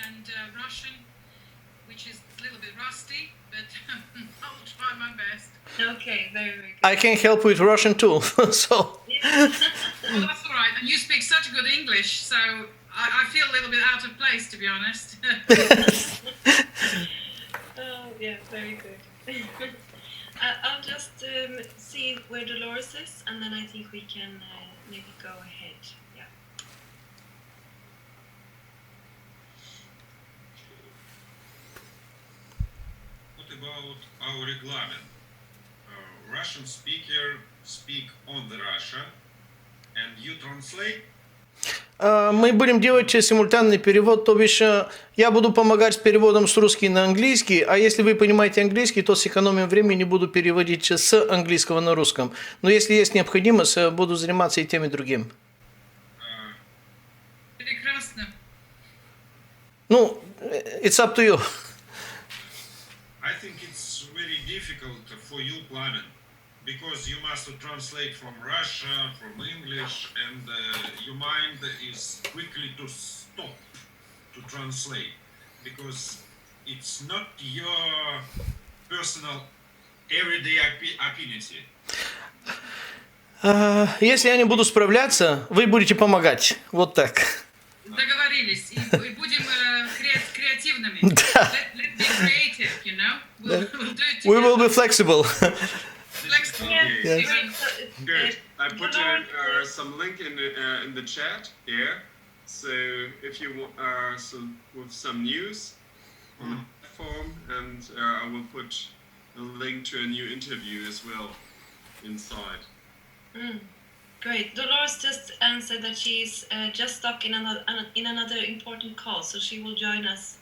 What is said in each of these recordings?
and Russian, which is a little bit rusty, but I'll try my best. Okay, very, very good. I can help with Russian too. So Well, that's all right. And you speak such good English, so I feel a little bit out of place, to be honest. Oh, yeah, very good. I'll just see where Dolores is, and then I think we can maybe go ahead. Yeah. What about our reglement? Russian speaker speak on the Russia, and you translate. мы будем делать симультанный перевод, то бишь я буду помогать с переводом с русский на английский, а если вы понимаете английский, то с экономией времени буду переводить с английского на русском. Но если есть необходимость, буду заниматься и тем, и другим. Прекрасно. Ну, it's up to you. I think it's very difficult for you, Plamen, because you must translate from Russia, from English, and your mind is quickly to stop to translate, because it's not your personal everyday affinity. Если я не буду справляться, вы будете помогать. Вот так. Договорились. И будем креативными. Да. Let's be creative, you know? We'll do it We will together. be flexible. Flexible. Yes. Good. I put some link in the chat here. So if you want with some news on the platform, and I will put a link to a new interview as well inside. Great. Dolores just answered that she's just stuck in another important call, so she will join us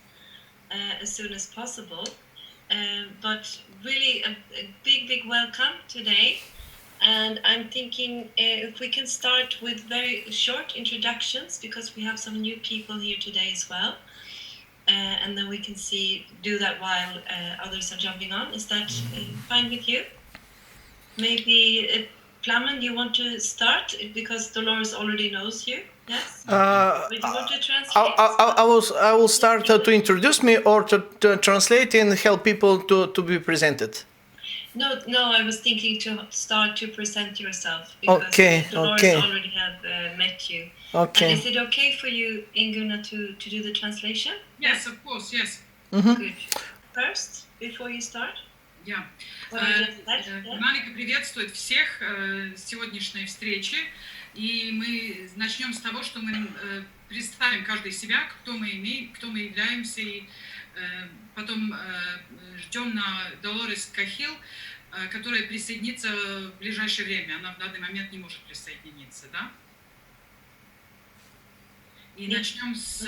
as soon as possible. But really a big welcome today. And I'm thinking if we can start with very short introductions, because we have some new people here today as well. And then we can do that while others are jumping on. Is that fine with you? Maybe Plamen, you want to start because Dolores already knows you? Yes. But you want to translate? I will start to introduce me or to translate and help people to be presented. No, I was thinking to start to present yourself because Okay, Dolores okay. already have met you. Okay. And is it okay for you, Inguna, to do the translation? Yes, of course, yes. Good. First, before you start? Yeah. What I just said, yeah? Марика приветствует всех с сегодняшней встречи. И мы начнем с того, что мы представим каждый себя, кто мы являемся, и потом ждем на Долорес Кахил, которая присоединится в ближайшее время. Она в данный момент не может присоединиться, да? И начнем с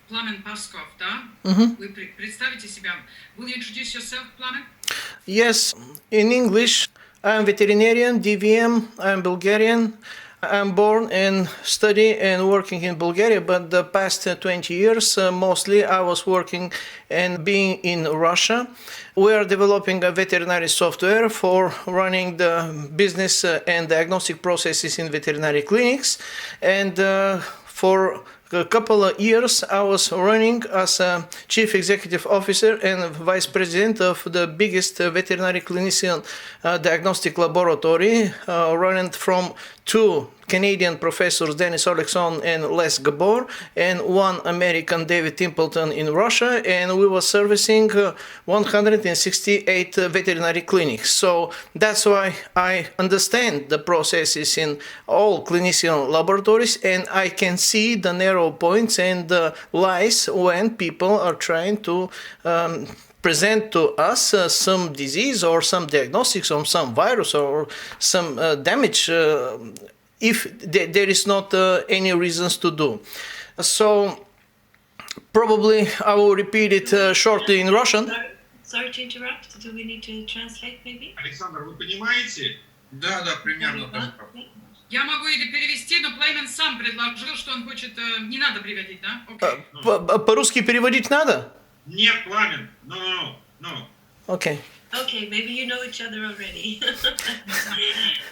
Plamen Paskov, да? Вы представите себя. Will you introduce yourself, Plamen? Yes, in English, I'm veterinarian, DVM, I'm Bulgarian. I'm born and study and working in Bulgaria, but the past 20 years, mostly I was working and being in Russia. We are developing a veterinary software for running the business and diagnostic processes in veterinary clinics. And for a couple of years, I was running as a chief executive officer and vice president of the biggest veterinary clinician diagnostic laboratory, running from two Canadian professors, Dennis Olekson and Les Gabor, and one American, David Templeton, in Russia, and we were servicing 168 veterinary clinics. So that's why I understand the processes in all clinician laboratories, and I can see the narrow points and the lies when people are trying to present to us some disease or some diagnostics on some virus or some damage if there is not any reasons to do. So probably I will repeat it shortly in Russian. Sorry to interrupt. Do we need to translate maybe? Александр, вы понимаете? Да, примерно так. Я могу или перевести, но Plamen сам предложил, что он хочет... Не надо переводить, да? Okay. По-русски переводить надо? Нет, Plamen. No. Okay. Okay, maybe you know each other already.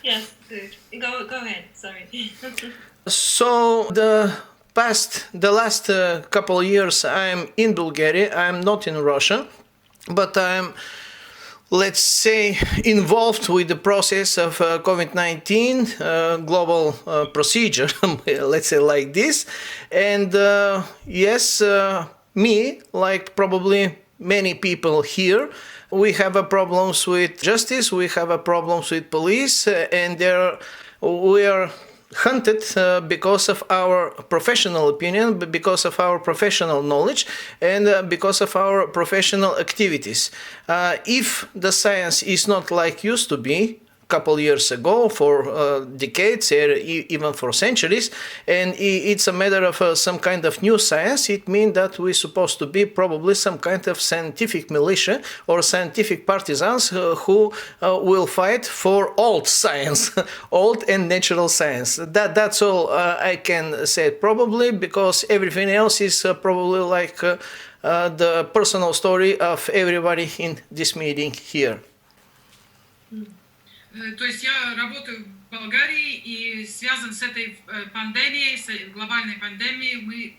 Yes, good. Go ahead. Sorry. So the the last couple of years, I'm in Bulgaria. I'm not in Russia, but I'm, let's say, involved with the process of COVID-19 global procedure, let's say like this. And yes, me, like probably many people here, we have problems with justice, we have problems with police, and we are hunted because of our professional opinion, because of our professional knowledge, and because of our professional activities. If the science is not like used to be a couple years ago, for decades, or even for centuries, and it's a matter of some kind of new science, it means that we're supposed to be probably some kind of scientific militia or scientific partisans who will fight for old science, old and natural science. That's all I can say probably, because everything else is probably like the personal story of everybody in this meeting here. То есть я работаю в Болгарии и связан с этой пандемией, с глобальной пандемией. Мы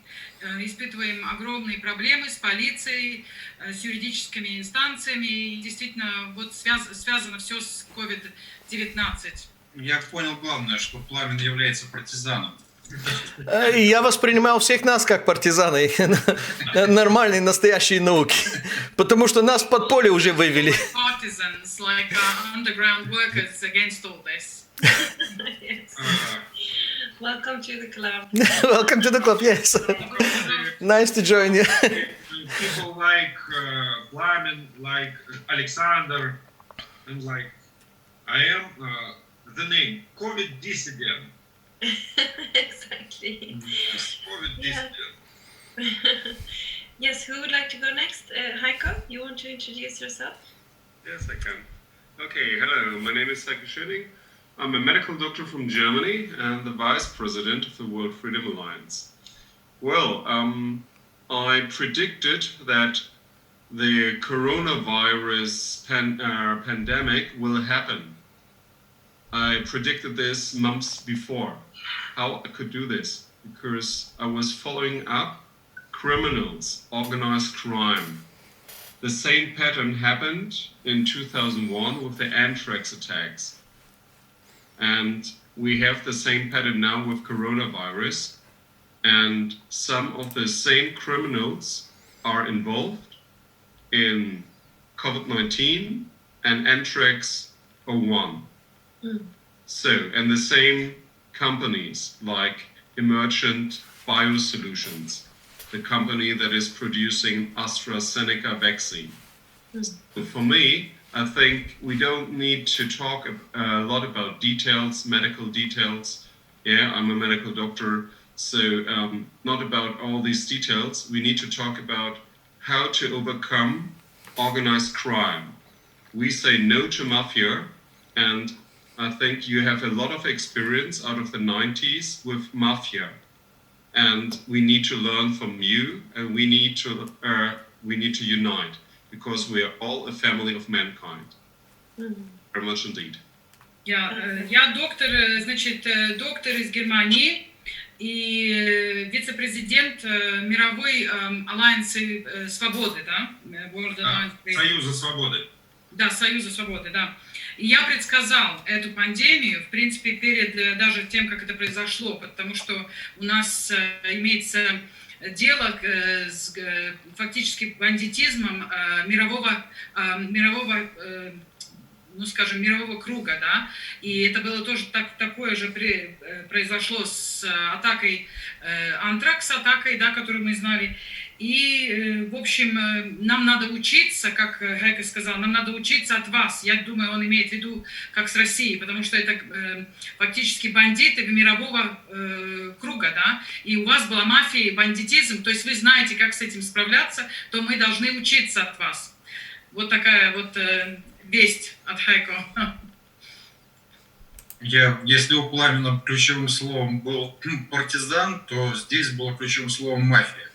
испытываем огромные проблемы с полицией, с юридическими инстанциями. И действительно, вот связано все с COVID-19. Я понял главное, что Пламен является партизаном. Я воспринимал всех нас как партизаны нормальной, настоящей науки, потому что нас в подполье уже вывели. Partisans, like underground workers against all this. Yes. Welcome to the club. Welcome to the club, yes. Nice to join you. People like Plamen, like Alexander, and like I am the name COVID dissident. Exactly. COVID dissident. Yes, who would like to go next? Heiko, you want to introduce yourself? Yes, I can. Okay, hello, my name is Heike Schöning. I'm a medical doctor from Germany and the vice president of the World Freedom Alliance. Well, I predicted that the coronavirus pandemic will happen. I predicted this months before. How I could do this? Because I was following up criminals, organized crime. The same pattern happened in 2001 with the anthrax attacks. And we have the same pattern now with coronavirus. And some of the same criminals are involved in COVID-19 and anthrax 01. So, and the same companies like Emergent Biosolutions, the company that is producing AstraZeneca vaccine. So for me, I think we don't need to talk a lot about details, medical details. Yeah, I'm a medical doctor, so not about all these details. We need to talk about how to overcome organized crime. We say no to mafia, and I think you have a lot of experience out of the 90s with mafia, and we need to learn from you, and we need to unite, because we are all a family of mankind. Very much indeed. Я доктор, значит, доктор из Германии и вице-президент мировой альянсы свободы, да? Союза свободы. Да, Союза свободы, да. И я предсказал эту пандемию, в принципе, перед даже тем, как это произошло, потому что у нас имеется дело с фактически бандитизмом мирового, ну, скажем, мирового круга, да, и это было тоже такое же произошло с атакой, антракс-атакой, да, которую мы знали. И, в общем, нам надо учиться, как Хайка сказал, нам надо учиться от вас. Я думаю, он имеет в виду, как с Россией, потому что это фактически бандиты мирового круга, да, и у вас была мафия и бандитизм, то есть вы знаете, как с этим справляться, то мы должны учиться от вас. Вот такая вот весть от Хайко. Если у Пламена ключевым словом был партизан, то здесь было ключевым словом мафия.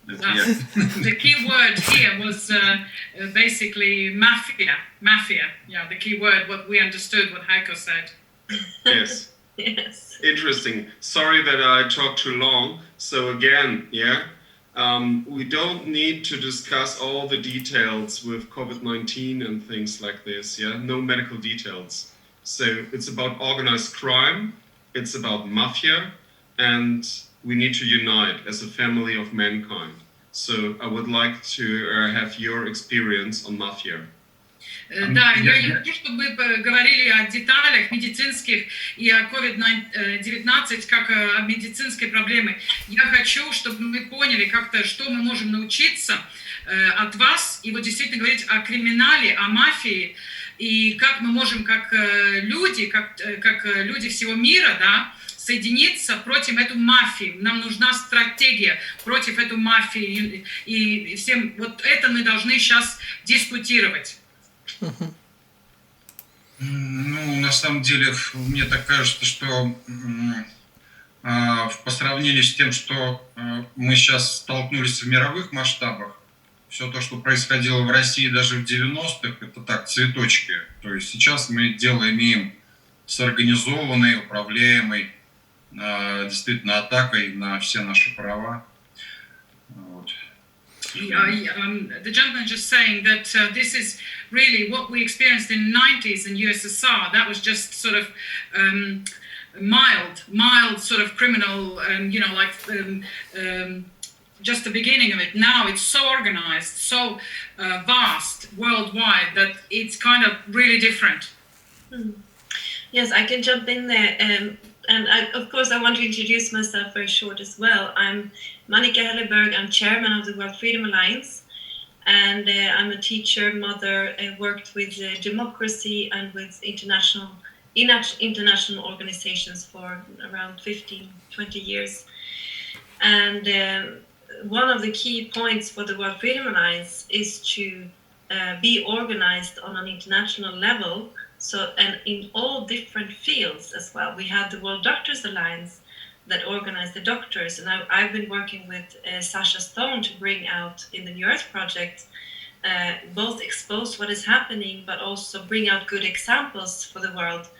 The key word here was basically mafia. Yeah, the key word, what we understood, what Heiko said. Yes. Yes. interesting. Sorry that I talked too long. So again, we don't need to discuss all the details with COVID-19 and things like this. No medical details. So it's about organized crime. It's about mafia, and we need to unite as a family of mankind. So I would like to have your experience on mafia. Да, я не хочу, чтобы мы говорили о деталях медицинских и о COVID-19 как о медицинской проблеме. Я хочу, чтобы мы поняли как-то, что мы можем научиться от вас, и вот действительно говорить о криминале, о мафии, и как мы можем как люди, как люди всего мира, да, соединиться против этой мафии. Нам нужна стратегия против этой мафии, и всем вот это мы должны сейчас дискутировать. Ну, на самом деле, мне так кажется, что по сравнению с тем, что мы сейчас столкнулись в мировых масштабах, все то, что происходило в России даже в 90-х, это так, цветочки. То есть сейчас мы дело имеем с организованной, управляемой, действительно, атакой на все наши права. Вот. The gentleman just saying that this is really what we experienced in the 90s in USSR. That was just sort of mild sort of criminal, you know, like just the beginning of it. Now it's so organized, so vast worldwide that it's kind of really different. Yes, I can jump in there. And of course, I want to introduce myself very short as well. I'm Monica Helleberg. I'm chairman of the World Freedom Alliance. And I'm a teacher, mother, worked with democracy and with international organizations for around 15, 20 years. And one of the key points for the World Freedom Alliance is to be organized on an international level. So, and in all different fields as well. We have the World Doctors Alliance that organize the doctors, and I've been working with Sasha Stone to bring out in the New Earth Project, both expose what is happening, but also bring out good examples for the world.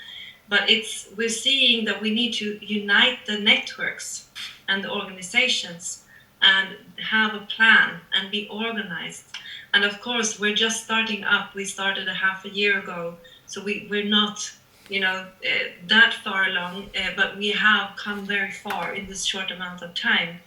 But we're seeing that we need to unite the networks and the organizations and have a plan and be organized. And of course, we're just starting up. We started a half a year ago. So we're not, you know, that far along, but we have come very far in this short amount of time.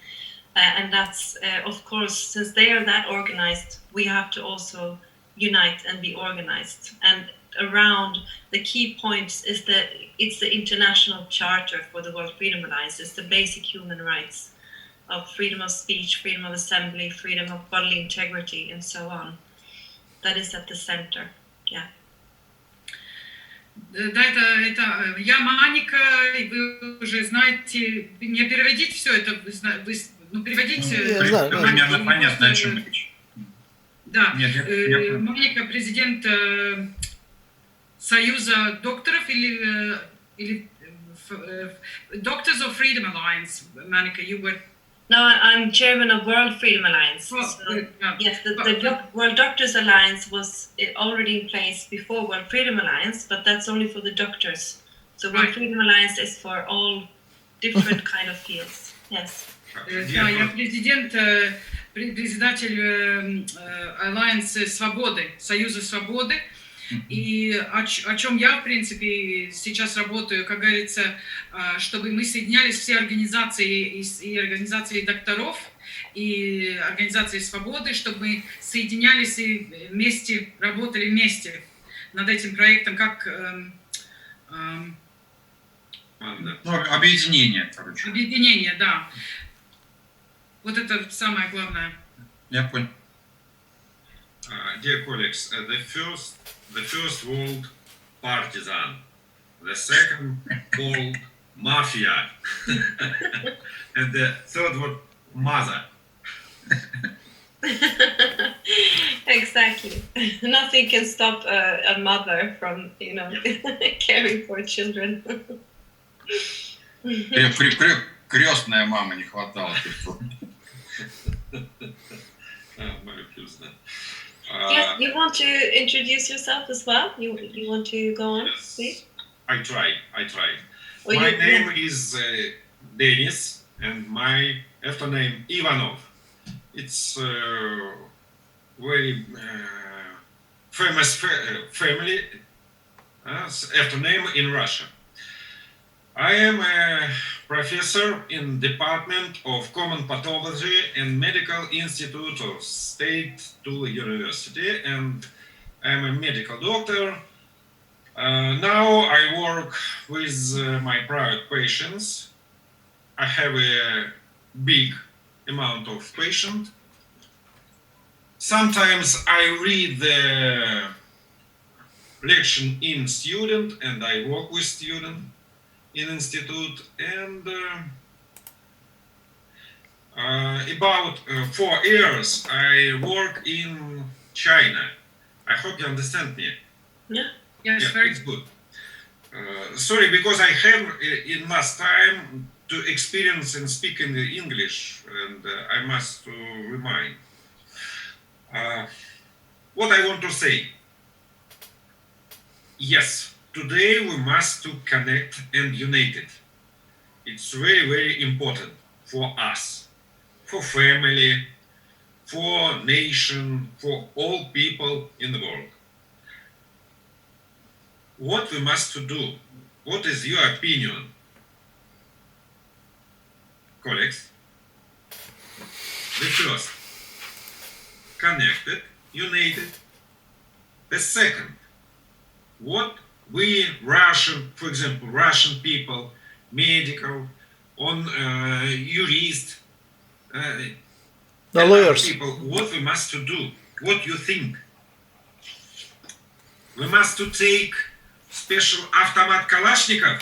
And that's, of course, since they are that organized, we have to also unite and be organized. And around the key points is that it's the international charter for the World Freedom Alliance. It's the basic human rights of freedom of speech, freedom of assembly, freedom of bodily integrity, and so on. That is at the center, yeah. Да, это я Маника, и вы уже знаете, не переводить все это, вы ну, переводите... Примерно понятно, о чем речь. Да, Маника, президент Союза докторов или Doctors of Freedom Alliance, Manика, you were... No, I'm chairman of World Freedom Alliance. Oh, so, yes, the World Doctors Alliance was already in place before World Freedom Alliance, but that's only for the doctors. So World Freedom Alliance is for all different kind of fields. Yes. Да, я председатель Alliance Свободы, Союза Свободы. И о чем я, в принципе, сейчас работаю, как говорится, чтобы мы соединялись все организации, и организации докторов, и организации свободы, чтобы мы соединялись и вместе, работали вместе над этим проектом, как... Объединение, короче. Объединение, да. Вот это самое главное. Я понял. Dear colleagues, the first word partisan, the second called mafia, and the third word mother. Exactly. Nothing can stop a mother from, you know, caring for children. Крестная мама не хватало. Yes, you want to introduce yourself as well? You want to go on, Yes. please? I tried. Or My you- name is Denis, and my after name Ivanov. It's very famous family after name in Russia. I am a professor in Department of Common Pathology and Medical Institute of State to University, and I'm a medical doctor. Now I work with my private patients. I have a big amount of patients. Sometimes I read the lecture in student, and I work with student in institute. And about 4 years I work in China. I hope you understand me. Yeah. Yes, Yeah, very it's good. Sorry, because I have in last time to experience and speak in the English, and I must remind. What I want to say. Yes, today we must to connect and united. It's very, very important for us, for family, for nation, for all people in the world. What we must to do? What is your opinion, colleagues? The first, connected, united. The second, what we Russian, for example, Russian people, medical, jurist, The and lawyers. other people, what we must to do? What you think? We must to take special автомат Kalashnikov.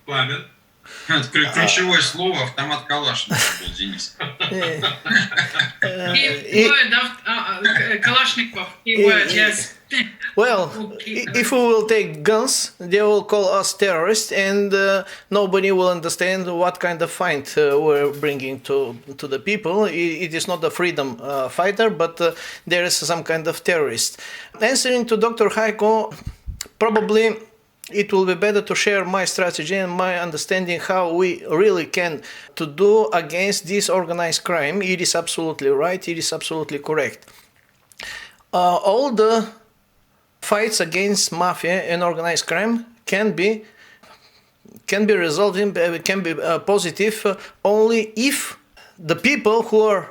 Пламен. Это ключевое слово автомат Калашников был, Денис. Kalashnikov keyword, yes. Well, Okay. if we will take guns, they will call us terrorists, and nobody will understand what kind of fight we're bringing to the people. It is not a freedom fighter, but there is some kind of terrorist. Answering to Dr. Heiko, probably it will be better to share my strategy and my understanding how we really can to do against this organized crime. It is absolutely right. It is absolutely correct. All the fights against mafia and organized crime can be resolved can be positive only if the people who are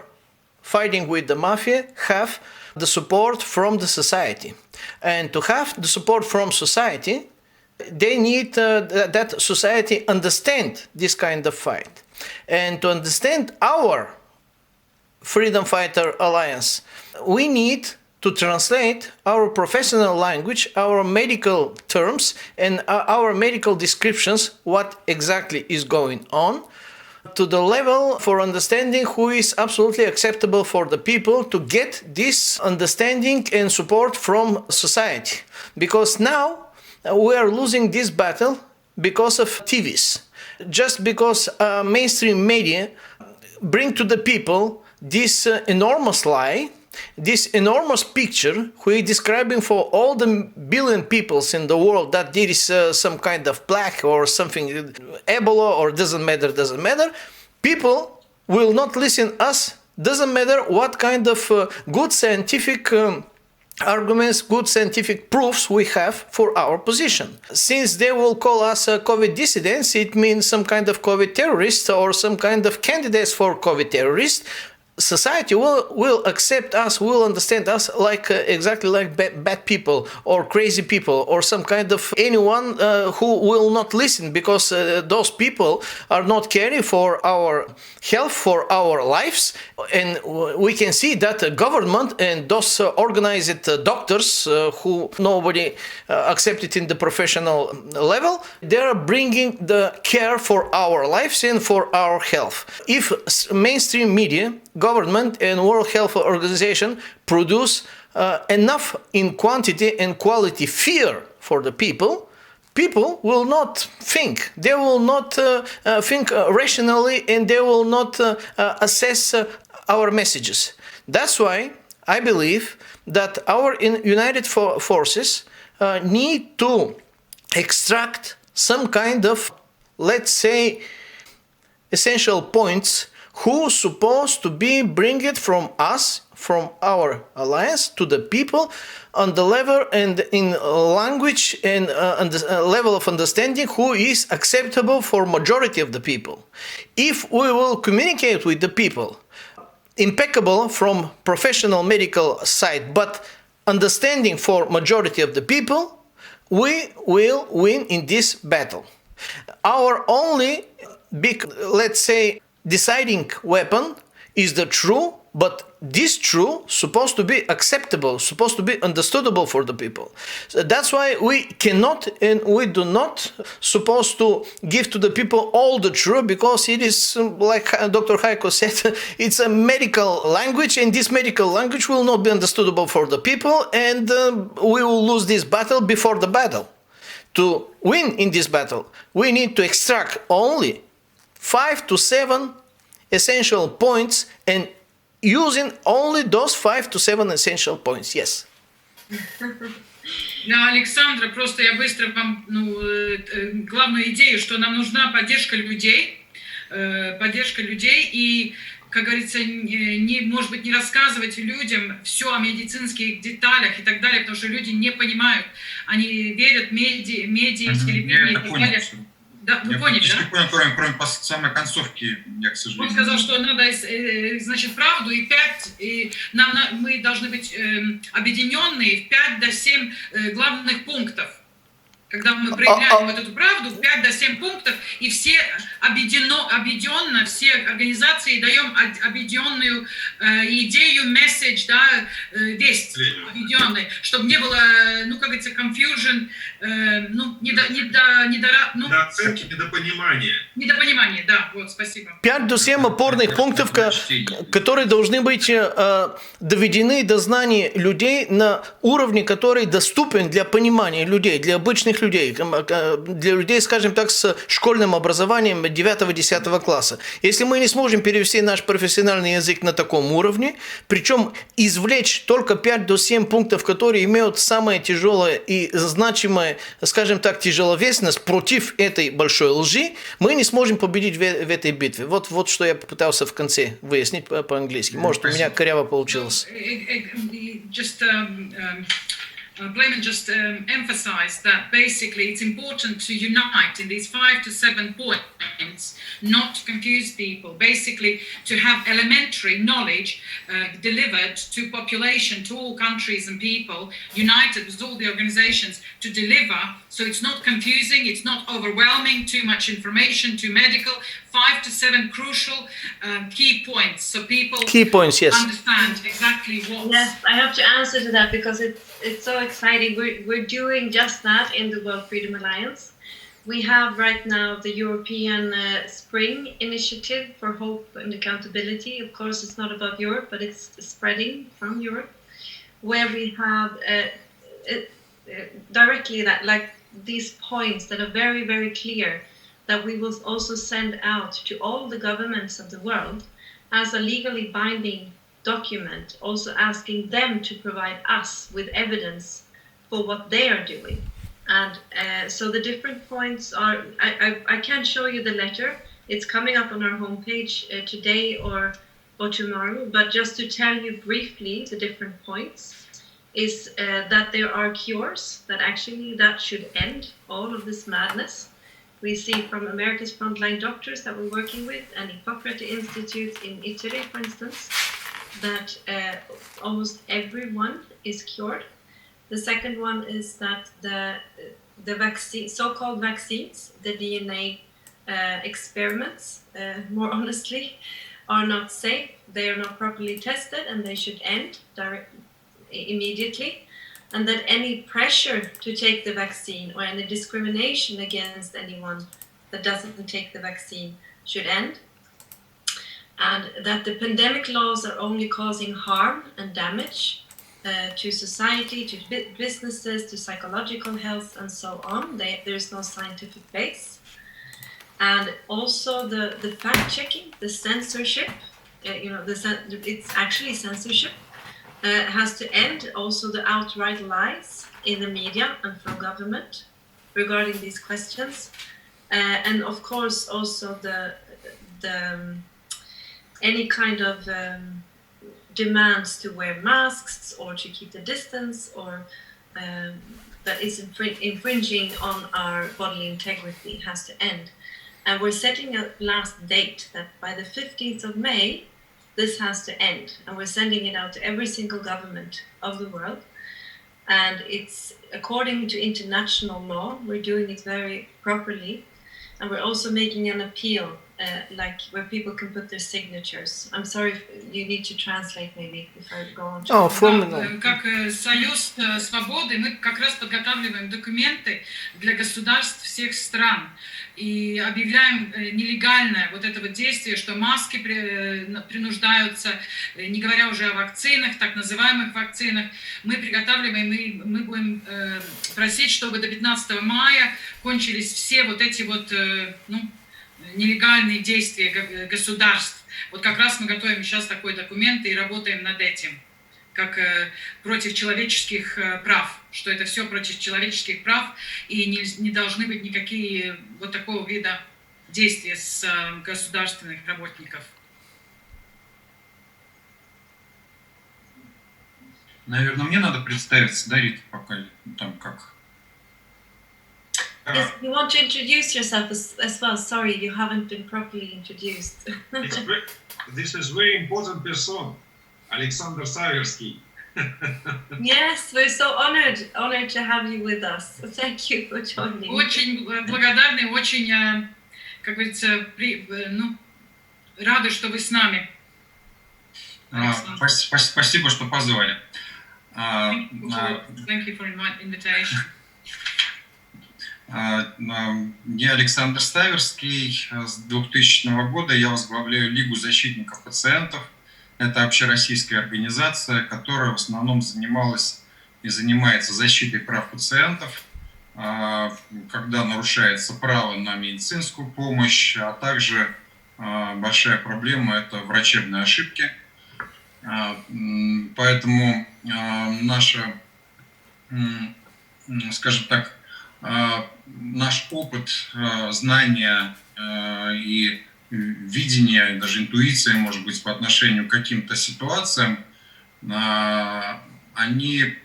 fighting with the mafia have the support from the society. And to have the support from society, they need that society understand this kind of fight. And to understand our Freedom Fighter Alliance, we need to translate our professional language, our medical terms, and our medical descriptions, what exactly is going on, to the level for understanding who is absolutely acceptable for the people to get this understanding and support from society. Because now we are losing this battle because of TVs. Just because mainstream media bring to the people this enormous lie, this enormous picture, who is describing for all the billion peoples in the world that there is some kind of plague or something, Ebola, or doesn't matter. People will not listen us, doesn't matter what kind of good scientific arguments, good scientific proofs we have for our position. Since they will call us COVID dissidents, it means some kind of COVID terrorists or some kind of candidates for COVID terrorists. Society will accept us, will understand us like exactly like bad people or crazy people or some kind of anyone who will not listen, because those people are not caring for our health, for our lives. And we can see that the government and those organized doctors who nobody accepted in the professional level, they are bringing the care for our lives and for our health. If mainstream media, government and World Health Organization produce enough in quantity and quality fear for the people, people will not think. They will not think rationally, and they will not assess our messages. That's why I believe that our united forces need to extract some kind of, let's say, essential points who supposed to be bring it from us, from our alliance to the people on the level and in language and level of understanding who is acceptable for majority of the people. If we will communicate with the people impeccable from professional medical side, but understanding for majority of the people, we will win in this battle. Our only big, let's say, deciding weapon is the true, but this true supposed to be acceptable, supposed to be understandable for the people. So that's why we cannot and we do not supposed to give to the people all the truth, because it is, like Dr. Heiko said, it's a medical language, and this medical language will not be understandable for the people, and we will lose this battle before the battle. To win in this battle, we need to extract only 5 to 7 essential points, and using only those 5 to 7 essential points. Yes. Да, Александра, просто я быстро вам главную идею, что нам нужна поддержка людей, и, как говорится, может быть, не рассказывать людям все о медицинских деталях и так далее, потому что люди не понимают, они верят медиа, телевидению и так далее. Да, вы поняли, да? Кроме самой концовки, я, к сожалению. Он сказал, что надо, значит, правду, и мы должны быть объединенные в 5 до 7 главных пунктов. Когда мы проявляем вот эту правду, 5 до 7 пунктов, и все объединенно, все организации даем объединенную идею, месседж, да, весть объединенной, чтобы не было, как говорится, confusion, недопонимание. Недопонимание, да, вот, спасибо. 5 до 7 опорных пунктов, которые должны быть доведены до знаний людей на уровне, который доступен для понимания людей, для обычных людей, для людей, скажем так, с школьным образованием 9-10 класса. Если мы не сможем перевести наш профессиональный язык на таком уровне, причем извлечь только 5 до 7 пунктов, которые имеют самое тяжелое и значимое, скажем так, тяжеловесность против этой большой лжи, мы не сможем победить в этой битве. Вот что я попытался в конце выяснить по-английски. Может, у меня коряво получилось. Blayman just emphasized that basically it's important to unite in these 5 to 7 points, not to confuse people, basically to have elementary knowledge delivered to population, to all countries and people, united with all the organizations to deliver, so it's not confusing, it's not overwhelming, too much information, too medical, 5 to 7 crucial key points, so people understand exactly what. Yes, I have to answer to that because it's so exciting. We're doing just that in the World Freedom Alliance. We have right now the European Spring Initiative for Hope and Accountability. Of course, it's not about Europe, but it's spreading from Europe, where we have directly that, like, these points that are very, very clear, that we will also send out to all the governments of the world as a legally binding document, also asking them to provide us with evidence for what they are doing. And so the different points are, I can't show you the letter, it's coming up on our homepage today or tomorrow, but just to tell you briefly the different points is that there are cures, that actually that should end all of this madness. We see from America's frontline doctors that we're working with, and Hippocrates Institute in Italy, for instance, that almost everyone is cured. The second one is that the vaccine, so-called vaccines, the DNA experiments, more honestly, are not safe. They are not properly tested, and they should end immediately. And that any pressure to take the vaccine or any discrimination against anyone that doesn't take the vaccine should end. And that the pandemic laws are only causing harm and damage to society, to businesses, to psychological health, and so on. There's no scientific base. And also the fact-checking, the censorship, it's actually censorship. has to end. Also the outright lies in the media and from government regarding these questions. And of course also the any kind of demands to wear masks or to keep the distance or that is infringing on our bodily integrity has to end. And we're setting a last date that by the 15th of May, this has to end. And we're sending it out to every single government of the world. And it's according to international law, we're doing it very properly. And we're also making an appeal, like where people can put their signatures. I'm sorry if you need to translate maybe if I go on. Oh, formidable. Как Союз Свободы мы как раз подготавливаем документы для государств всех стран и объявляем нелегальное вот это вот действие, что маски принуждаются, не говоря уже о вакцинах, так называемых вакцинах. Мы приготавливаем и мы будем просить, чтобы до 15 мая кончились все вот эти вот нелегальные действия государств. Вот как раз мы готовим сейчас такой документ и работаем над этим, как против человеческих прав, что это все против человеческих прав и не должны быть никакие вот такого вида действия с государственных работников. Наверное, мне надо представиться, да, Рита, пока там как. Yes, you want to introduce yourself as well. Sorry, you haven't been properly introduced. This is very important person, Alexander Saversky. Yes, we're so honored to have you with us. Thank you for joining. Очень благодарны, очень, как говорится, рады, что вы с нами. Спасибо, что позвали. Thank you for invitation. Я Александр Саверский. С 2000 года я возглавляю Лигу защитников пациентов. Это общероссийская организация, которая в основном занималась и занимается защитой прав пациентов, когда нарушается право на медицинскую помощь, а также большая проблема – это врачебные ошибки. Поэтому наша, скажем так, наш опыт, знания и видение, даже интуиция, может быть, по отношению к каким-то ситуациям, они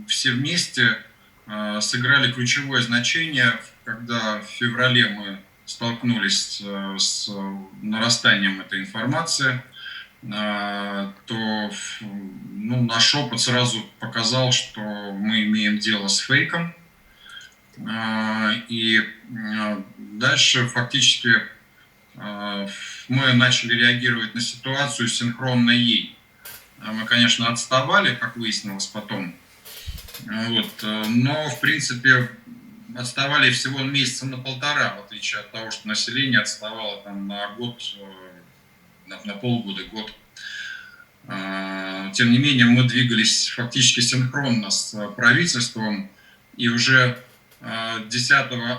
все вместе сыграли ключевое значение, когда в феврале мы столкнулись с нарастанием этой информации, то наш опыт сразу показал, что мы имеем дело с фейком. И дальше фактически мы начали реагировать на ситуацию синхронно ей. Мы, конечно, отставали, как выяснилось потом, но, в принципе, отставали всего месяца на полтора, в отличие от того, что население отставало там на год, на полгода, год. Тем не менее, мы двигались фактически синхронно с правительством, и уже 10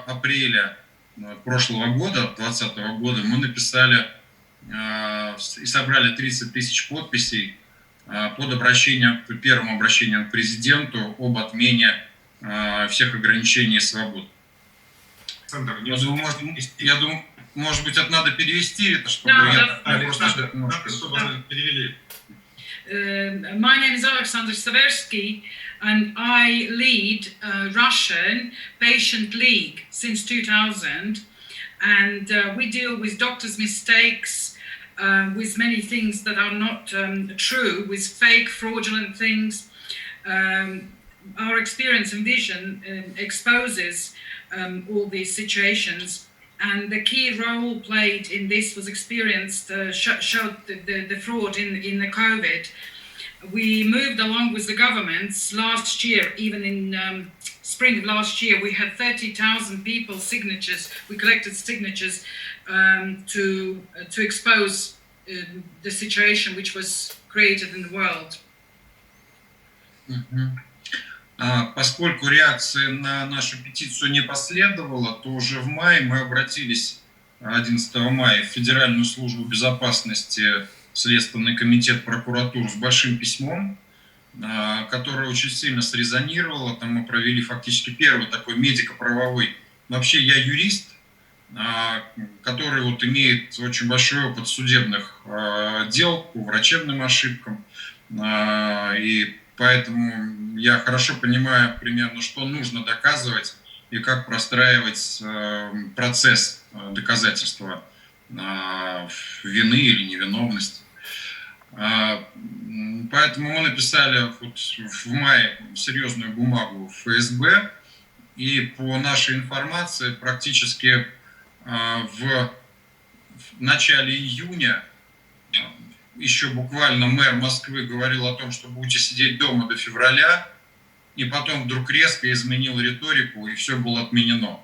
апреля прошлого года, 2020 года, мы написали и собрали 30 тысяч подписей под первым обращением к президенту об отмене всех ограничений и свобод. Я думаю, может быть, это надо перевести, это чтобы перевели. My name is Alexander Saversky, and I lead Russian Patient League since 2000, and we deal with doctors' mistakes, with many things that are not true, with fake, fraudulent things. Our experience and vision exposes all these situations. And the key role played in this was experienced, showed the fraud in the COVID. We moved along with the governments last year, even in spring of last year, we had 30,000 people's signatures. We collected signatures to expose the situation which was created in the world. Поскольку реакции на нашу петицию не последовало, то уже в мае мы обратились 11 мая в Федеральную службу безопасности Следственный комитет прокуратуры с большим письмом, которое очень сильно срезонировало. Там мы провели фактически первый такой медико-правовой. Вообще я юрист, который вот имеет очень большой опыт судебных дел по врачебным ошибкам. И поэтому я хорошо понимаю примерно, что нужно доказывать и как простраивать процесс доказательства вины или невиновности. Поэтому мы написали вот в мае серьезную бумагу в ФСБ, и по нашей информации практически в начале июня еще буквально мэр Москвы говорил о том, что будете сидеть дома до февраля, и потом вдруг резко изменил риторику, и все было отменено.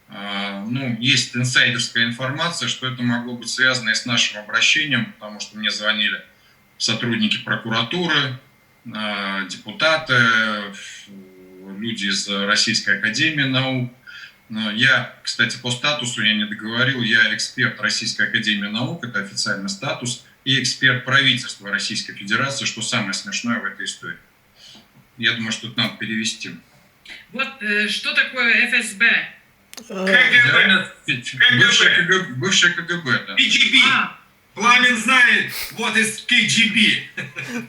Ну, есть инсайдерская информация, что это могло быть связано и с нашим обращением, потому что мне звонили сотрудники прокуратуры, депутаты, люди из Российской академии наук. Я, кстати, по статусу я не договорил, я эксперт Российской академии наук, это официальный статус, и эксперт правительства Российской Федерации, что самое смешное в этой истории. Я думаю, что это надо перевести. Вот что такое ФСБ? Бывшее КГБ, да. KGB. Пламен знает, what is KGB.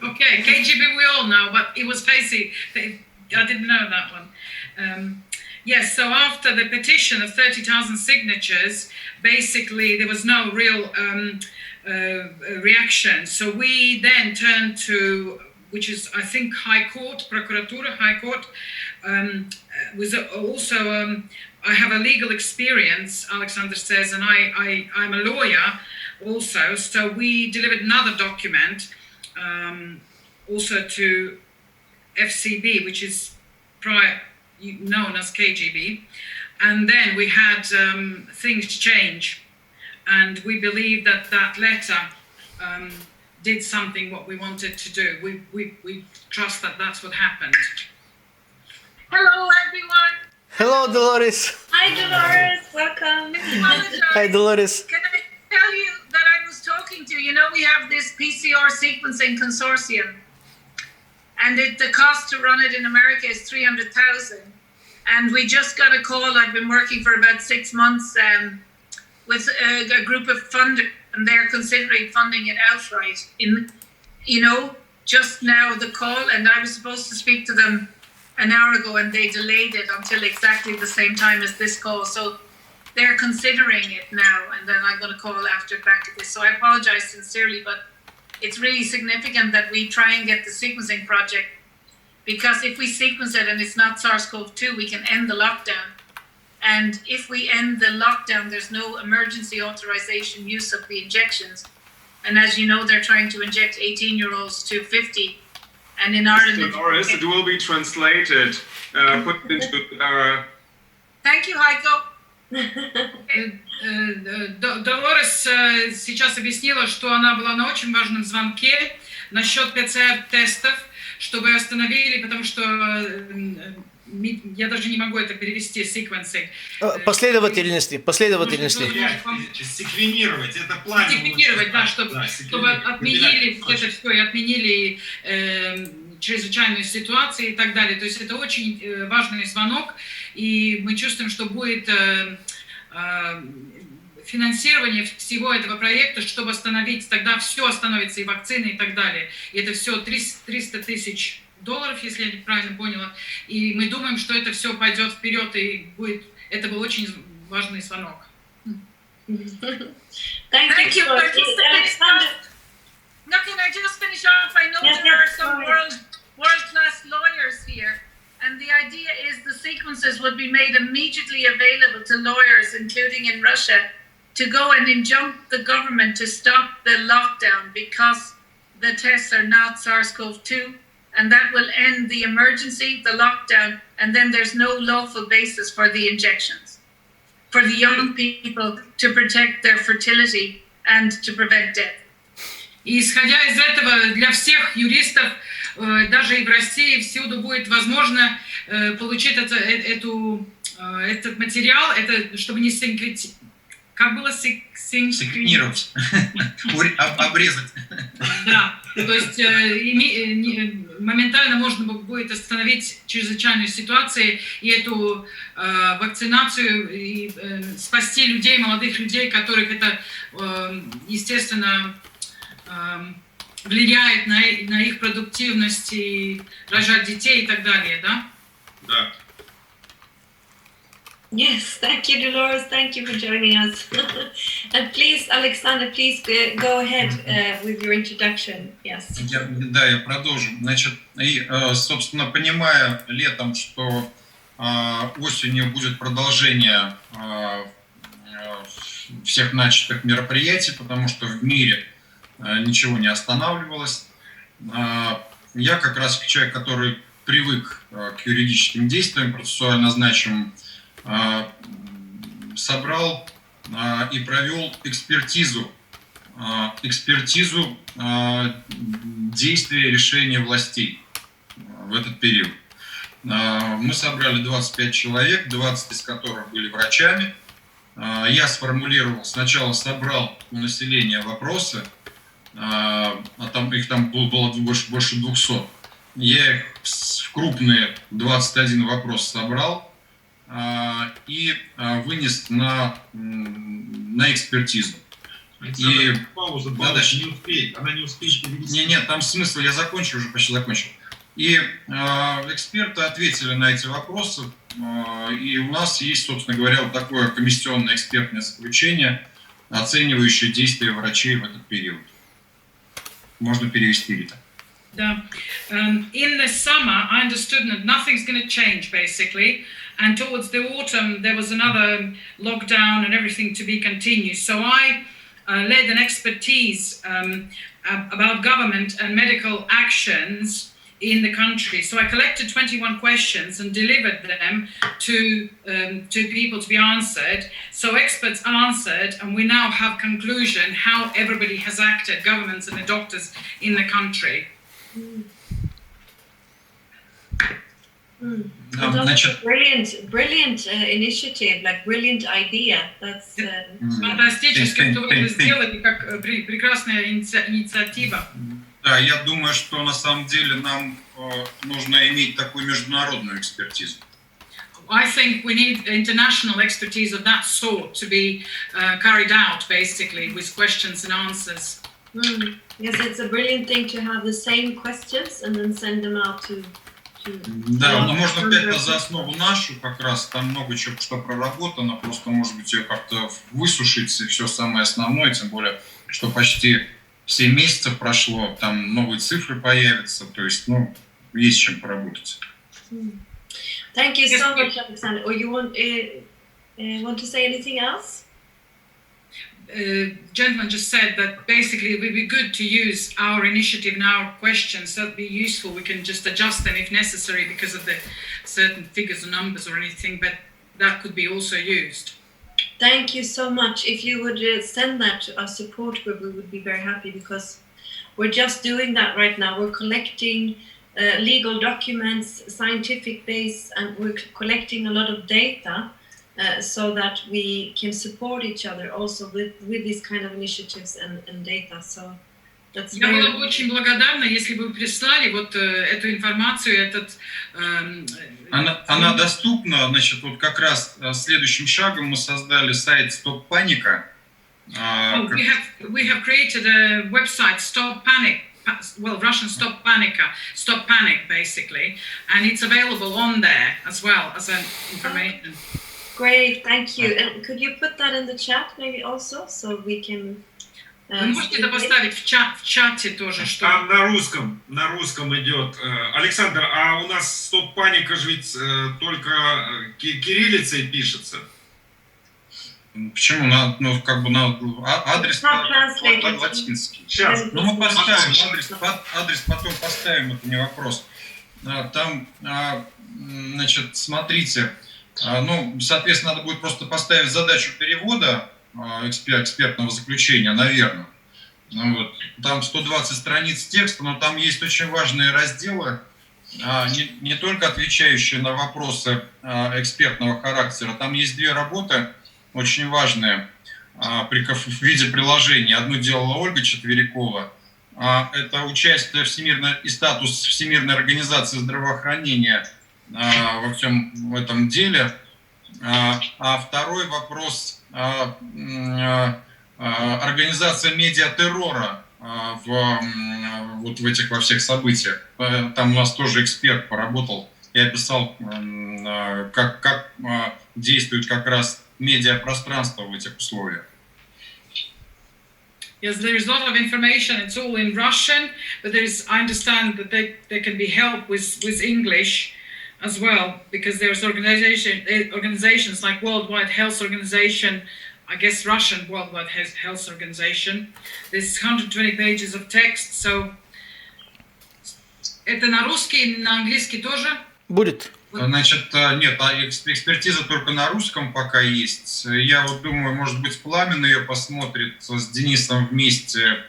Okay, KGB we all know, but it was basic. I didn't know that one. Yes, so after the petition of 30,000 signatures, basically there was no real reaction. So we then turned to, which is I think High Court, Prokuratura, High Court, was also, I have a legal experience, Alexander says, and I'm a lawyer also. So we delivered another document also to FCB, which is prior known as KGB. And then we had things change. And we believe that that letter did something what we wanted to do. We trust that that's what happened. Hello, everyone. Hello, Dolores. Hi, Dolores. Welcome. Hi, Dolores. Can I tell you that I was talking to, we have this PCR sequencing consortium, and the cost to run it in America is $300,000. And we just got a call. I've been working for about 6 months with a group of funders, and they're considering funding it outright. Just now the call, and I was supposed to speak to them an hour ago, and they delayed it until exactly the same time as this call. So they're considering it now, and then I'm going to call after back to this. So I apologize sincerely, but it's really significant that we try and get the sequencing project, because if we sequence it and it's not SARS-CoV-2, we can end the lockdown. And if we end the lockdown, there's no emergency authorization use of the injections. And as you know, they're trying to inject 18-year-olds to 50. And in Ireland... Dolores, it will be translated, put into... Thank you, Heiko. Долорес сейчас объяснила, что она была на очень важном звонке насчет ПЦР-тестов, чтобы остановили, потому что я даже не могу это перевести, sequencing. Последовательности. Секвенировать, это план. Секвенировать, да, чтобы отменили это все и отменили чрезвычайную ситуацию и так далее. То есть это очень важный звонок, и мы чувствуем, что будет финансирование всего этого проекта, чтобы остановить, тогда все остановится, и вакцины, и так далее. И это все $300 тысяч, если я правильно поняла. И мы думаем, что это все пойдет вперед, и будет. Это был очень важный звонок. Thank you. Now, can I just finish off? I know there are some world-class lawyers here, and the idea is the sequences would be made immediately available to lawyers, including in Russia, to go and injunct the government to stop the lockdown because the tests are not SARS-CoV-2, and that will end the emergency, the lockdown, and then there's no lawful basis for the injections. For the young people to protect their fertility and to prevent death. И исходя из этого, для всех юристов, даже и в России, всюду будет возможно получить этот материал, это, чтобы не Как было Секвенировать, обрезать. Да, то есть моментально можно будет остановить чрезвычайные ситуации и эту вакцинацию, и спасти людей, молодых людей, которых это, естественно, влияет на их продуктивность и рожать детей и так далее, да? Да. Yes, thank you, Dolores. Thank you for joining us. And please, Alexander, please go ahead with your introduction. Yes. Я продолжу. Значит, и, собственно, понимая летом, что осенью будет продолжение всех начатых мероприятий, потому что в мире ничего не останавливалось, я как раз человек, который привык к юридическим действиям, процессуально значимым, собрал и провел экспертизу действия и решения властей в этот период. Мы собрали 25 человек, 20 из которых были врачами. Я сформулировал, сначала собрал у населения вопросы, их там было больше 200. Я их в крупные 21 вопрос собрал и вынес на экспертизу. И Пауза, да, не успеет, она не успеет перевести. Нет, там смысл, я закончил, уже почти закончил. И эксперты ответили на эти вопросы, и у нас есть, собственно говоря, вот такое комиссионное экспертное заключение, оценивающее действия врачей в этот период. Можно перевести это. Да. In the summer, I understood that nothing's going to change, basically. And towards the autumn, there was another lockdown and everything to be continued. So I led an expertise about government and medical actions in the country. So I collected 21 questions and delivered them to people to be answered. So experts answered, and we now have conclusion how everybody has acted, governments and the doctors in the country. That's a brilliant initiative, like brilliant idea. That's Фантастически, что вы это сделали, как прекрасная инициатива. Да, я думаю, что на самом деле нам нужно иметь такую международную экспертизу. I think we need international expertise of that sort to be carried out, basically, with questions and answers. Yes, it's a brilliant thing to have the same questions and then send them out to Да, но можно взять за основу нашу, как раз там много чего что проработано, просто может быть ее как-то высушить, и все самое основное, тем более, что почти 7 месяцев прошло, там новые цифры появятся, то есть, есть чем поработать. Thank you so much, Alexander. Or you want to say anything else? Gentleman just said that basically it would be good to use our initiative and our questions. That would be useful. We can just adjust them if necessary because of the certain figures or numbers or anything, but that could be also used. Thank you so much. If you would send that to our support group, we would be very happy because we're just doing that right now. We're collecting legal documents, scientific base, and we're collecting a lot of data so that we can support each other also with these kind of initiatives and data. So that's Я была бы очень благодарна, если бы вы прислали вот эту информацию, Она доступна, значит, вот как раз следующим шагом мы создали сайт Stop Panic. We have created a website, Stop Panic. Well, Russian Stop Panic, basically, and it's available on there as well as an information. Great, thank you. And could you put that in the chat maybe also, so we can... Вы можете это поставить в чате тоже, что... Там на русском идет. Александр, а у нас Стоп Паника же ведь только кириллицей пишется. Почему? Адрес латинский. Сейчас. Мы поставим адрес потом поставим, это не вопрос. Там, значит, смотрите, соответственно, надо будет просто поставить задачу перевода экспертного заключения, наверное. Там 120 страниц текста, но там есть очень важные разделы, не только отвечающие на вопросы экспертного характера. Там есть 2 работы очень важные. в виде приложения. Одну делала Ольга Четверякова. Это участие и статус Всемирной организации здравоохранения во всем в этом деле. А второй вопрос организация медиатеррора вот в этих во всех событиях. Там у нас тоже эксперт поработал и описал, как действует как раз медиапространство в этих условиях. Yes, there is a lot of information. It's all in Russian, but I understand that there can be help with English as well, because there's organizations like Worldwide Health Organization, I guess Russian Worldwide Health Organization. There's 120 pages of text, so это на русский, на английский тоже? Будет. Значит, нет, экспертиза только на русском пока есть. Я вот думаю, может быть, Пламен ее посмотрит с Денисом вместе,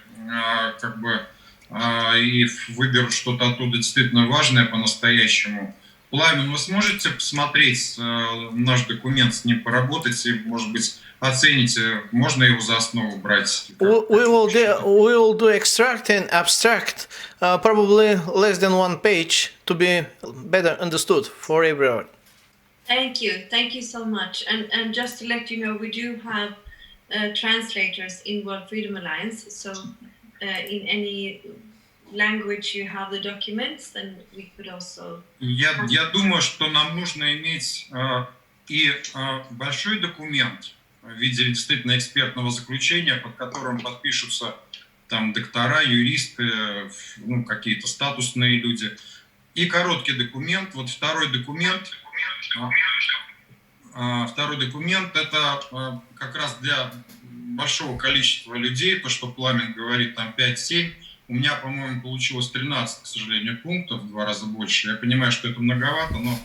и выберут что-то оттуда действительно важное по-настоящему. Пламен, вы сможете посмотреть наш документ, с ним поработать и, может быть, оцените, можно его за основу брать? We will do extract and abstract, probably less than 1 page, to be better understood for everyone. Thank you so much. And just to let you know, we do have translators in World Freedom Alliance. So in any language you have the documents, then we could also. Я думаю, что нам нужно иметь и большой документ в виде действительно экспертного заключения, под которым подпишутся там доктора, юристы, какие-то статусные люди, и короткий документ. Вот второй документ это как раз для большого количества людей, то, что Пламен говорит, там 5-7. У меня, по-моему, получилось 13, к сожалению, пунктов, в 2 раза больше. Я понимаю, что это многовато, но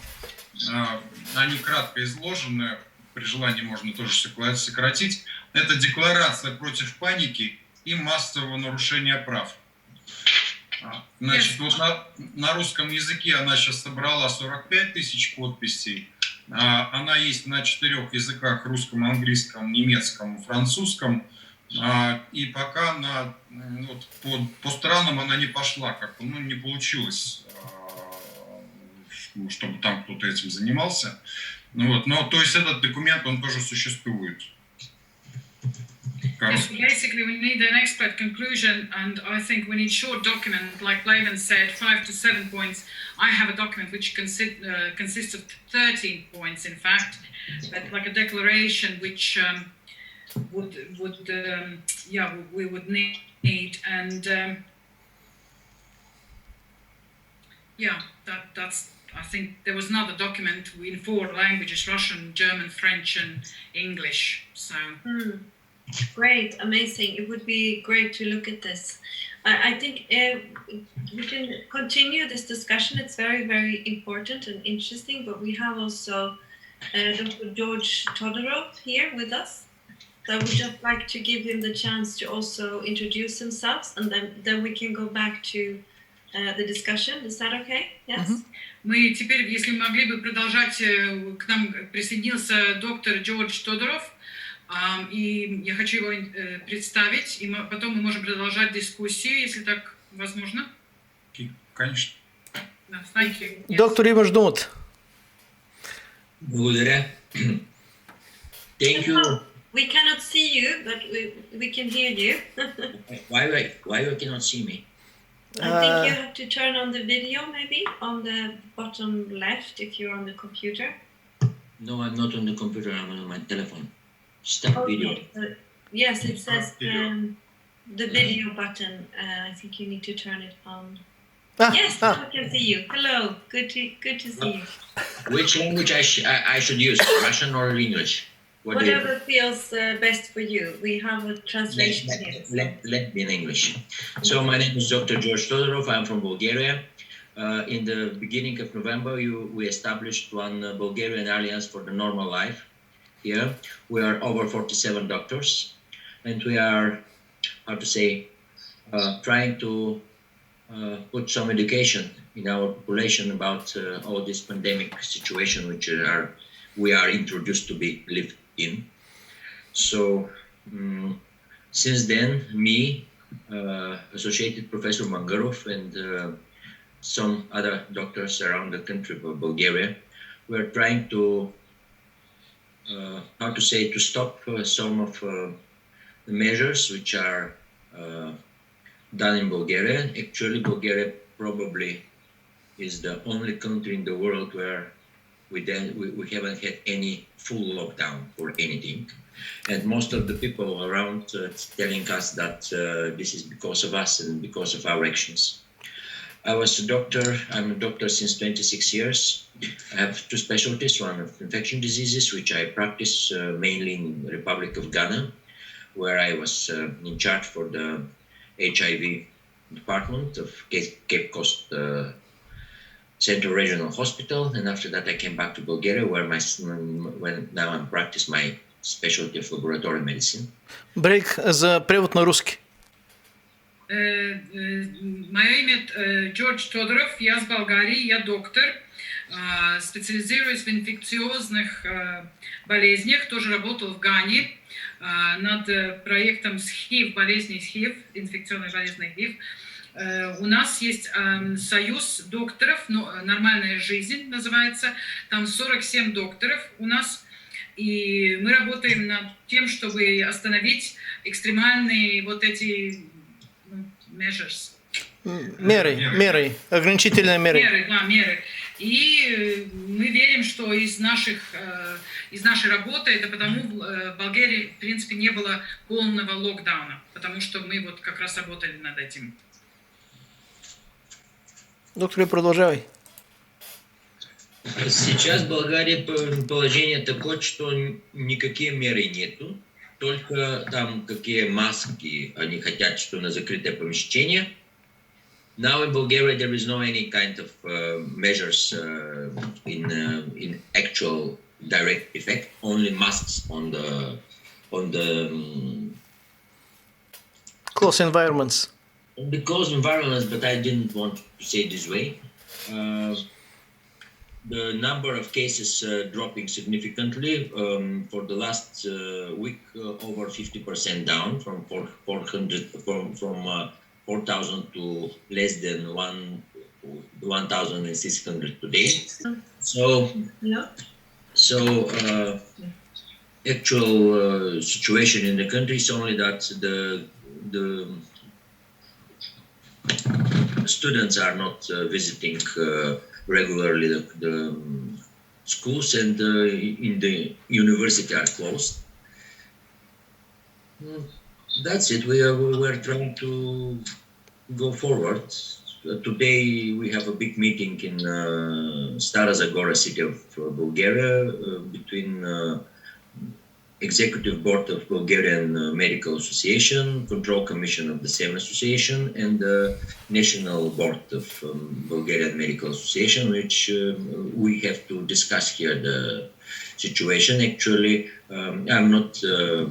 они кратко изложены. При желании можно тоже сократить. Это декларация против паники и массового нарушения прав. Значит, вот на русском языке она сейчас собрала 45 тысяч подписей. Она есть на 4 языках: русском, английском, немецком, французском. И пока по странам она не пошла, не получилось, чтобы там кто-то этим занимался. Но то есть этот документ, он тоже существует. Yes, basically we need an expert conclusion, and I think we need short document, like Laven said, 5 to 7 points. I have a document which consists of 13 points, in fact, but like a declaration which we would need, and that's. I think there was another document in 4 languages: Russian, German, French, and English. So. Great, amazing. It would be great to look at this. I think we can continue this discussion. It's very, very important and interesting, but we have also Dr. George Todorov here with us. So I would just like to give him the chance to also introduce himself, and then we can go back to the discussion. Is that okay? Yes? Mm-hmm. Мы теперь, если могли бы продолжать, к нам присоединился доктор Джордж Тодоров, и я хочу его представить, и потом мы можем продолжать дискуссию, если так возможно. Конечно. Доктор Иван ждут. Благодаря. Thank you. We cannot see you, but we can hear you. Why you cannot see me? I think you have to turn on the video, maybe on the bottom left if you're on the computer. No, I'm not on the computer. I'm on my telephone. Stop video. Yes, it says the video button. I think you need to turn it on. Yes, I can see you. Hello, good to see you. Which language I should use, Russian or English? Whatever feels best for you. We have a translation here. Let me in English. So my name is Dr. George Todorov. I'm from Bulgaria. In the beginning of November, we established one Bulgarian Alliance for the Normal Life. Here we are over 47 doctors, and we are, trying to put some education in our population about all this pandemic situation which we are introduced to be lived in. So Since then, me, Associated Professor Mangarov, and some other doctors around the country of Bulgaria, we're trying to, to stop some of the measures which are done in Bulgaria. Actually, Bulgaria probably is the only country in the world where we haven't had any full lockdown for anything. And most of the people around telling us that this is because of us and because of our actions. I'm a doctor since 26 years. I have two specialties, one of infection diseases, which I practice mainly in the Republic of Ghana, where I was in charge for the HIV department of Cape Coast Central Regional Hospital. And after that, I came back to Bulgaria, where now I'm practicing my specialty of laboratory medicine. Брейк за превод на русский. Мое имя Джордж Тодоров, я с Болгарии, я доктор, специализируюсь в инфекциозных болезнях, тоже работал в Гане над проектом СХИВ, болезни СХИВ, инфекционной болезни СХИВ. У нас есть союз докторов, «Нормальная жизнь» называется, там 47 докторов у нас, и мы работаем над тем, чтобы остановить экстремальные вот эти measures. Меры, ограничительные меры. Меры. И мы верим, что из нашей работы, это потому в Болгарии, в принципе, не было полного локдауна, потому что мы вот как раз работали над этим. Доктор, продолжай. Сейчас в Болгарии положение такое, что никакие меры нету, только там какие маски они хотят, что на закрытое помещение. Now in Bulgaria there is no any kind of measures in actual direct effect, only masks on the Close environments. The close environments, but I didn't want to say this way. The number of cases dropping significantly. For the last week, over 50% down from 4,000 to less than 1,600 today. So actual situation in the country is only that the students are not visiting regularly the schools, and in the university are closed. That's it. We're trying to go forward. Today we have a big meeting in Stara Zagora city of Bulgaria between Executive Board of Bulgarian Medical Association, Control Commission of the same association, and the National Board of Bulgarian Medical Association, which we have to discuss here the situation. Actually, I'm not a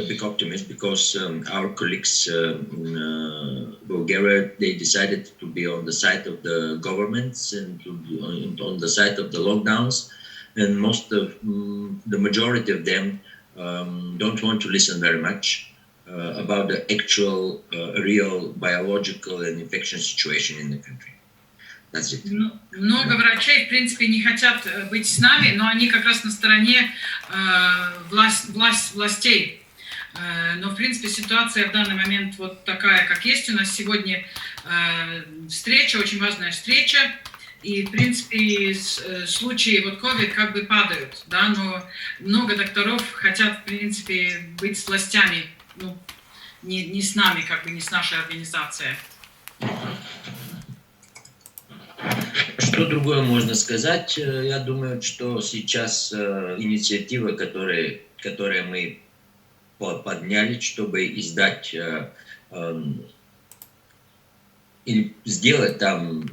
big optimist, because our colleagues in Bulgaria, they decided to be on the side of the governments and to be on the side of the lockdowns. And the majority of them don't want to listen very much about the actual, real biological and infection situation in the country. That's it. Много врачей, в принципе, не хотят быть с нами, но они как раз на стороне властей. Но, в принципе, ситуация в данный момент вот такая, как есть. У нас сегодня встреча, очень важная встреча. И, в принципе, случаи вот COVID как бы падают, да, но много докторов хотят, в принципе, быть с властями, ну, не с нами, как бы не с нашей организацией. Что другое можно сказать? Я думаю, что сейчас инициатива, которые мы подняли, чтобы издать или сделать там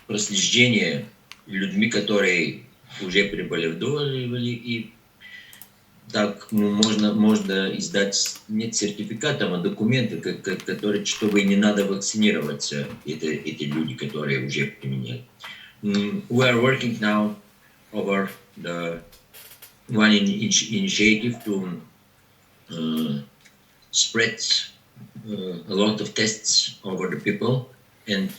прослеждение людьми, которые уже приболели, и так можно издать не сертификатом, а документы, которые, чтобы не надо вакцинироваться, эти люди, которые уже применяли. We are working now over the initiative to spread a lot of tests over the people, and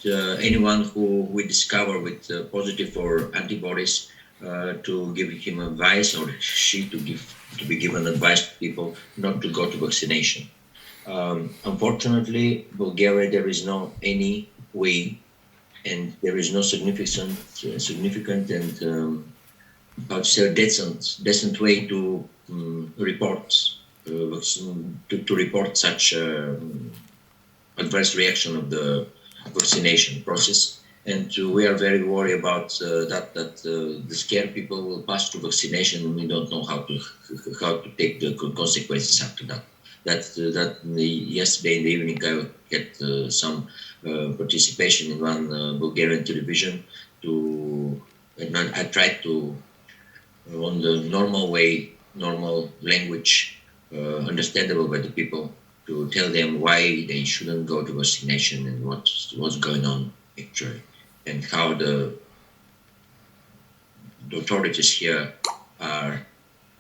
anyone who we discover with positive or antibodies, to give him advice, or she to be given advice to people not to go to vaccination. Unfortunately, Bulgaria, there is no any way, and there is no significant and decent way to report to report such adverse reaction of the vaccination process. And we are very worried about that the scared people will pass to vaccination, and we don't know how to take the consequences after that. That yesterday in the evening I had some participation in one Bulgarian television and I tried to, on the normal way, normal language, understandable by the people, to tell them why they shouldn't go to vaccination and what's going on actually, and how the authorities here are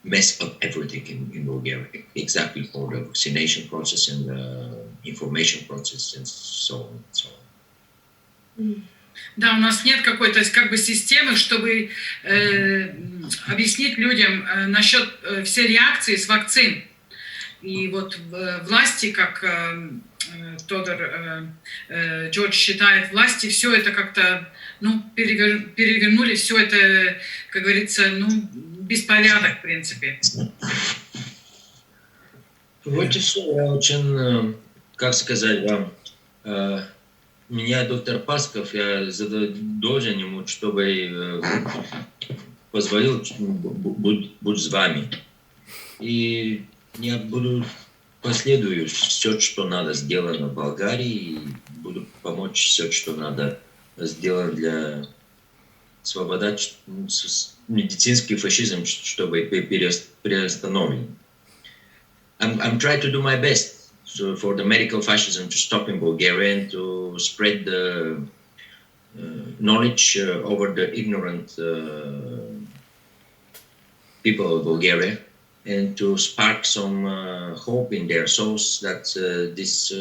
mess up everything in Bulgaria, exactly for the vaccination process and the information process and so on and so on. Да, у нас нет какой-то как бы системы, чтобы объяснить людям насчет всей реакции с вакцин. И вот власти, как Джордж считает, власти все это как-то, перевернули, все это, как говорится, беспорядок, в принципе. Вот и все. Я очень, как сказать вам, меня доктор Пасков, я должен ему, чтобы позволил быть с вами. И я буду последую все, что надо сделано в Болгарии, и буду помочь все, что надо сделать для освободить медицинский фашизм, чтобы переостановлен. I'm trying to do my best for the medical fascism to stop in Bulgaria and to spread the knowledge over the ignorant people of Bulgaria, and to spark some hope in their souls that this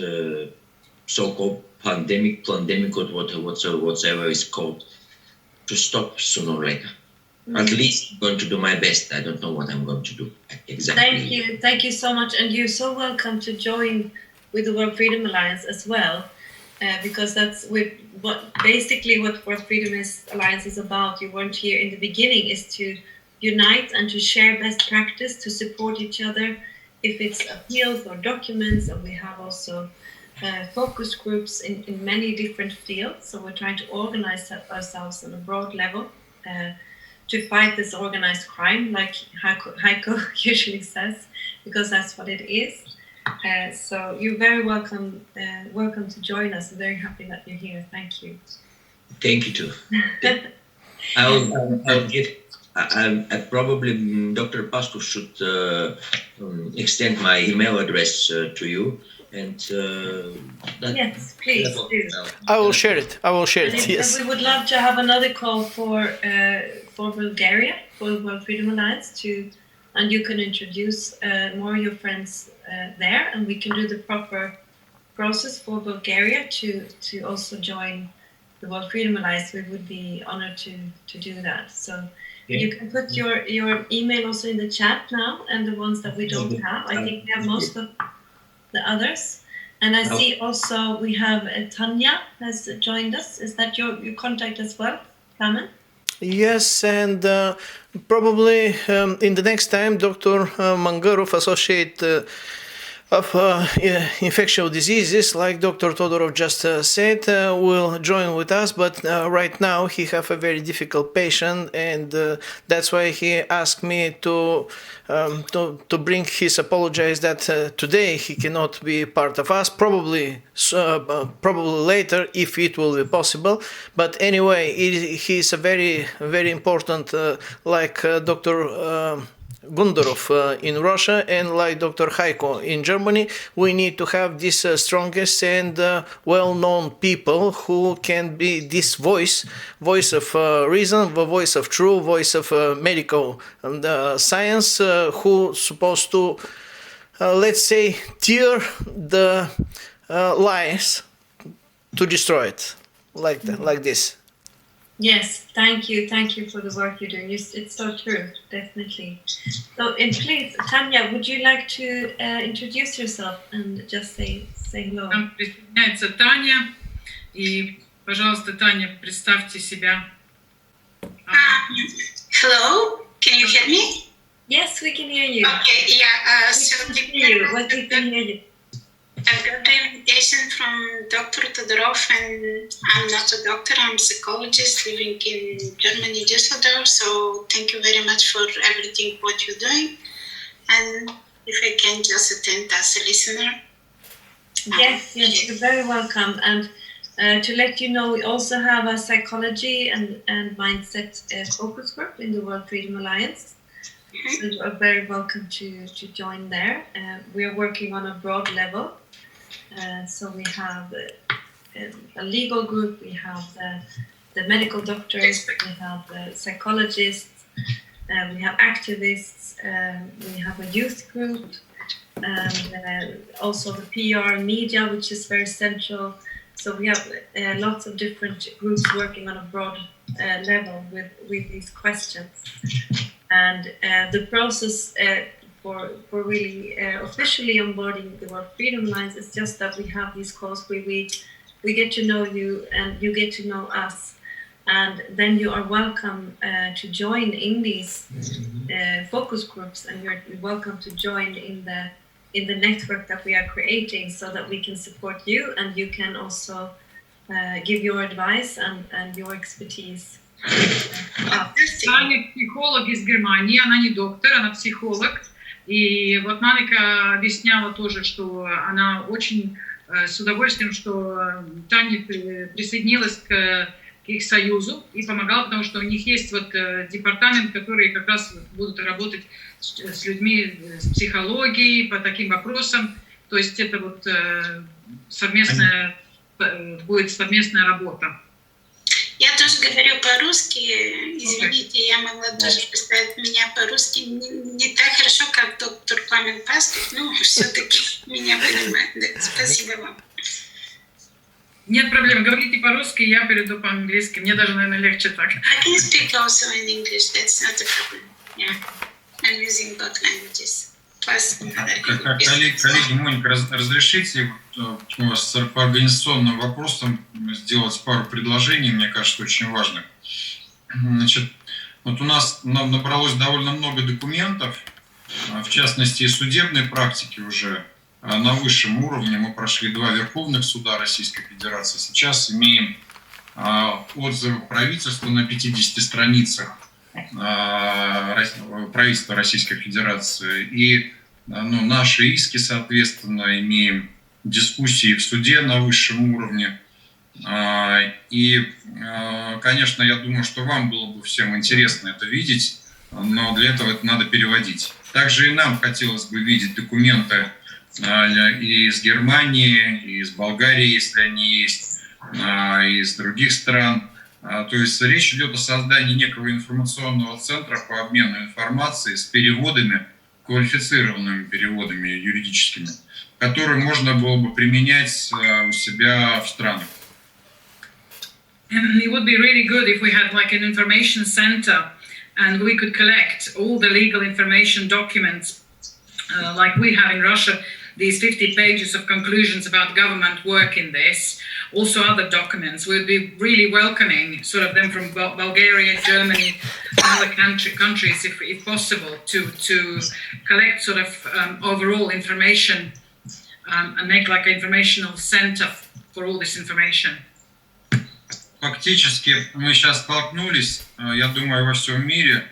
so-called pandemic, whatever is called, to stop sooner or later. At least I'm going to do my best. I don't know what I'm going to do exactly. Thank you so much, and you're so welcome to join with the World Freedom Alliance as well, because that's what World Freedom Alliance is about. You weren't here in the beginning, is to unite and to share best practice, to support each other, if it's appeals or documents, and we have also focus groups in many different fields. So we're trying to organize ourselves on a broad level to fight this organized crime, like Heiko usually says, because that's what it is. So you're very welcome to join us. I'm very happy that you're here. Thank you. Thank you too. I'll give. I probably Dr. Paskov should extend my email address to you, and yes, please do. I will share it. Yes. We would love to have another call for Bulgaria, for World Freedom Alliance, and you can introduce more of your friends there, and we can do the proper process for Bulgaria to also join the World Freedom Alliance. We would be honored to do that. So. Yeah. You can put your email also in the chat now, and the ones that we don't have. I think we have most of the others. And I see also we have Tanya has joined us. Is that your contact as well, Plamen? Yes, and probably in the next time, Dr. Mangarov, Associate of infectious diseases, like Dr. Todorov just said, will join with us, but right now he have a very difficult patient, and that's why he asked me to bring his apologies that today he cannot be part of us, probably later if it will be possible. But anyway, he is a very, very important, like Dr. Gundurov in Russia and like Dr. Heiko in Germany, we need to have these strongest and well-known people who can be this voice of reason, the voice of truth, voice of medical science, who supposed to, let's say, tear the lies to destroy it, like that, like this. Yes, thank you for the work you're doing. It's so true, definitely. So, and please, Tanya, would you like to introduce yourself and just say hello? Нам присоединяется Таня. И, пожалуйста, Таня, представьте себя. Hello, can you hear me? Yes, we can hear you. Okay, yeah. So We can hear you. What we can hear you. I've got the invitation from Dr. Todorov, and I'm not a doctor. I'm a psychologist living in Germany, Düsseldorf. So thank you very much for everything what you're doing, and if I can just attend as a listener. Yes, you're very welcome. And to let you know, we also have a psychology and mindset focus group in the World Freedom Alliance. So you are very welcome to join there. We are working on a broad level. So we have a legal group, we have the medical doctors, we have the psychologists, we have activists, we have a youth group, and also the PR and media, which is very central. So we have lots of different groups working on a broad level with these questions. And the process for really officially onboarding the World Freedom Alliance is just that we have these calls where we get to know you and you get to know us, and then you are welcome to join in these focus groups, and you're welcome to join in the network that we are creating, so that we can support you and you can also give your advice and your expertise. Таня психолог из Германии, она не доктор, она психолог. И вот Маника объясняла тоже, что она очень с удовольствием, что Таня присоединилась к их союзу и помогала, потому что у них есть вот департамент, который как раз будут работать с людьми с психологией по таким вопросам. То есть это вот будет совместная работа. Я тоже говорю по-русски, извините, я могла тоже представить меня по-русски не так хорошо, как доктор Пламен Пастух, но все-таки меня понимает. Да. Спасибо вам. Нет проблем, говорите по-русски, я перейду по-английски, мне даже, наверное, легче так. I can speak also in English, that's not a problem. Yeah, I'm using both languages. Коллеги, Моника, разрешите по организационным вопросам сделать пару предложений, мне кажется, очень важных. Значит, вот у нас набралось довольно много документов, в частности и судебной практики уже на высшем уровне. Мы прошли 2 Верховных суда Российской Федерации. Сейчас имеем отзывы правительства на 50 страницах правительства Российской Федерации. И наши иски, соответственно, имеем дискуссии в суде на высшем уровне. И, конечно, я думаю, что вам было бы всем интересно это видеть, но для этого это надо переводить. Также и нам хотелось бы видеть документы и из Германии, и из Болгарии, если они есть, и из других стран. То есть речь идет о создании некого информационного центра по обмену информацией с переводами, квалифицированными переводами юридическими, которые можно было бы применять у себя в странах. It would be really good if we had like an information center and we could collect all the legal information documents like we have in Russia, these 50 pages of conclusions about government work in this, also other documents. We would be really welcoming sort of them from Bulgaria, Germany, and other countries if possible to collect sort of overall information and make like an informational center for all this information. Фактически мы сейчас столкнулись, я думаю, во всем мире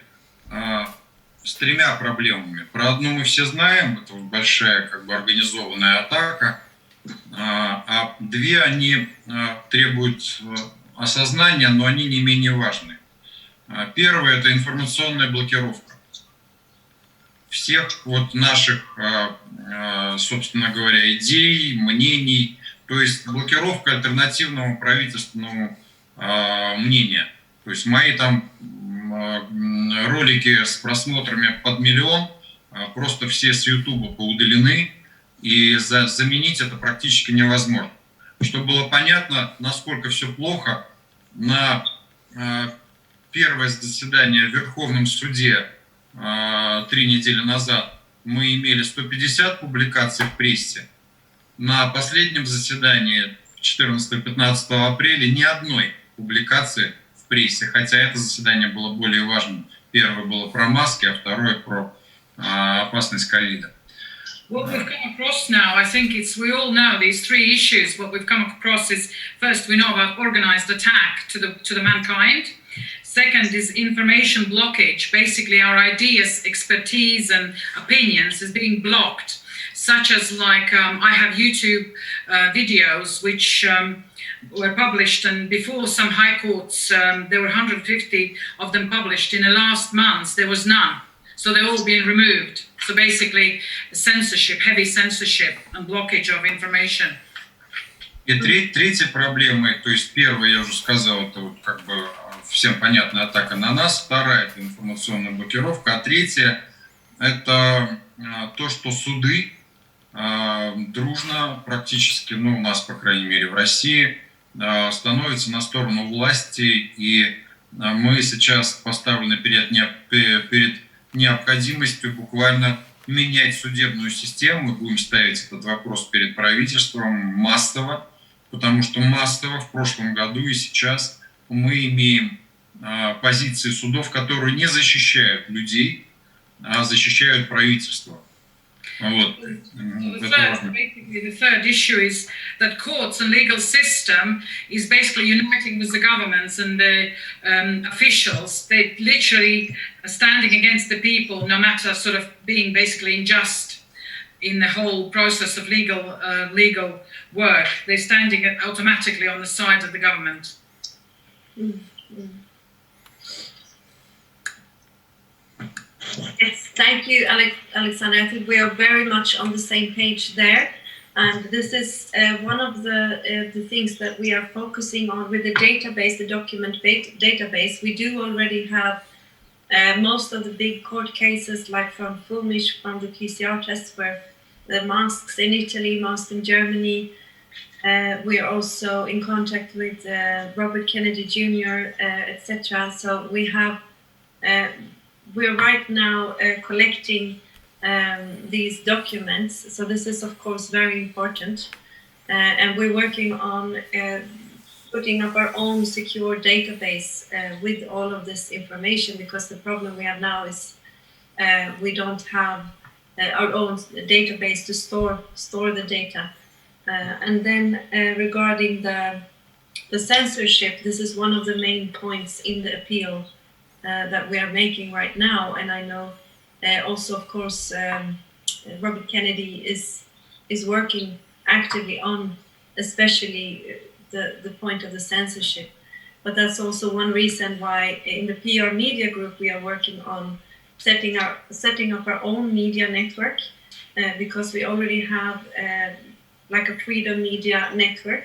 с 3 проблемами. Про одну мы все знаем, это большая как бы организованная атака, а 2 они требуют осознания, но они не менее важны. Первое – это информационная блокировка. всех вот наших, собственно говоря, идей, мнений, то есть блокировка альтернативного правительственному мнения. То есть мои там ролики с просмотрами под 1 миллион, просто все с Ютуба поудалены, и заменить это практически невозможно. Чтобы было понятно, насколько все плохо, на первое заседание в Верховном суде 3 недели назад мы имели 150 публикаций в прессе. На последнем заседании 14-15 апреля ни одной публикации в прессе, хотя это заседание было более важным. Первое было про маски, а второе про опасность ковида. What we've come across now, I think we all know these three issues. What we've come across is, first, we know about organized attack to the mankind. Second is information blockage. Basically, our ideas, expertise, and opinions is being blocked, such as like I have YouTube videos which were published, and before some high courts, there were 150 of them published. In the last months, there was none. So they're all being removed. So basically, censorship, heavy censorship and blockage of information. И третья проблема, то есть первая, я уже сказал, это вот как бы всем понятная атака на нас, вторая – это информационная блокировка, а третья – это то, что суды дружно практически, ну у нас, по крайней мере, в России, становятся на сторону власти, и мы сейчас поставлены перед необходимостью буквально менять судебную систему. Мы будем ставить этот вопрос перед правительством массово, потому что массово в прошлом году и сейчас мы имеем позиции судов, которые не защищают людей, а защищают правительство. Вот. The third issue is that courts and legal system is basically uniting with the governments and the officials. They literally are standing against the people, no matter sort of being basically unjust in the whole process of legal work. They're standing automatically on the side of the government. Yes, thank you, Alexander. I think we are very much on the same page there. And this is one of the things that we are focusing on with the database, the document database. We do already have most of the big court cases, like from Fulmish, from the PCR tests, where the masks in Italy, masks in Germany. We are also in contact with Robert Kennedy Jr., etc. So we have. We're right now collecting these documents, so this is of course very important, and we're working on putting up our own secure database with all of this information, because the problem we have now is we don't have our own database to store the data. And then regarding the censorship, this is one of the main points in the appeal that we are making right now, and I know also, of course, Robert Kennedy is working actively on, especially the point of the censorship. But that's also one reason why in the PR Media Group we are working on setting up our own media network, because we already have like a freedom media network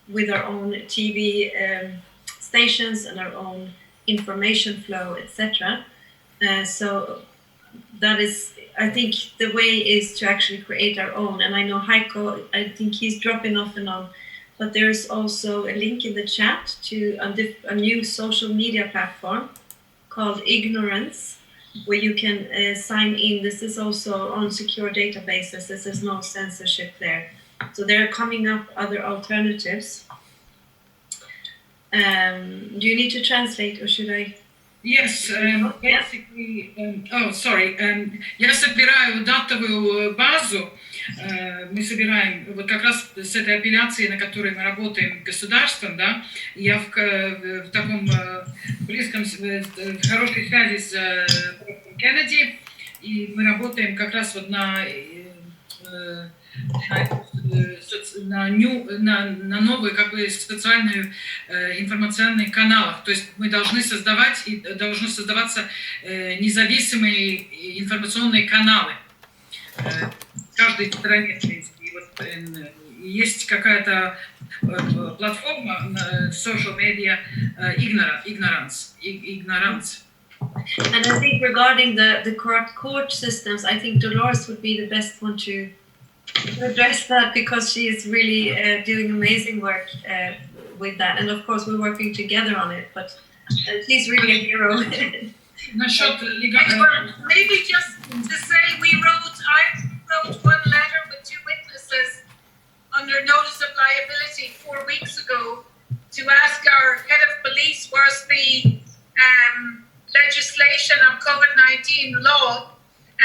with our own TV stations and our own information flow, etc. So that is, I think, the way is to actually create our own. And I know Heiko, I think he's dropping off and on, but there's also a link in the chat to a new social media platform called Ignorance, where you can sign in. This is also on secure databases. This is no censorship there. So there are coming up other alternatives. Do you need to translate, or should I? Yes, basically, я собираю датовую базу, мы собираем вот как раз с этой апелляцией, на которой мы работаем государством, да, я в таком близком, хорошей связи с Кеннеди, и мы работаем как раз вот на на новые как бы социальные информационные каналы. То есть мы должны создавать и должны создаваться независимые информационные каналы в каждой стране, в принципе. И вот, есть какая-то платформа social media ignorance. And I think regarding the corrupt court systems, I think Dolores would be the best one to address that, because she is really doing amazing work with that. And of course, we're working together on it, but she's really a hero. Maybe just to say, I wrote one letter with 2 witnesses under notice of liability 4 weeks ago to ask our head of police where's the legislation of COVID-19 law,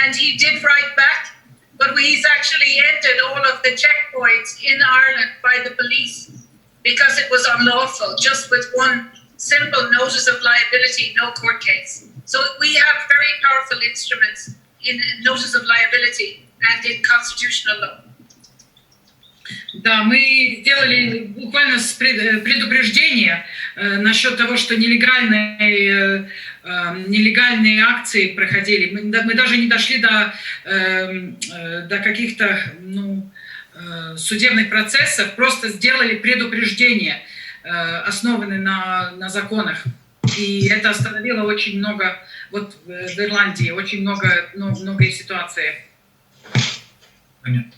and he did write back, but he's actually ended all of the checkpoints in Ireland by the police because it was unlawful, just with one simple notice of liability, no court case. So we have very powerful instruments in notice of liability and in constitutional law. Да, мы сделали буквально предупреждение насчет того, что нелегальные акции проходили. Мы даже не дошли до каких-то судебных процессов, просто сделали предупреждение, основанное на законах. И это остановило очень много, вот в Ирландии, очень много ситуаций. Понятно.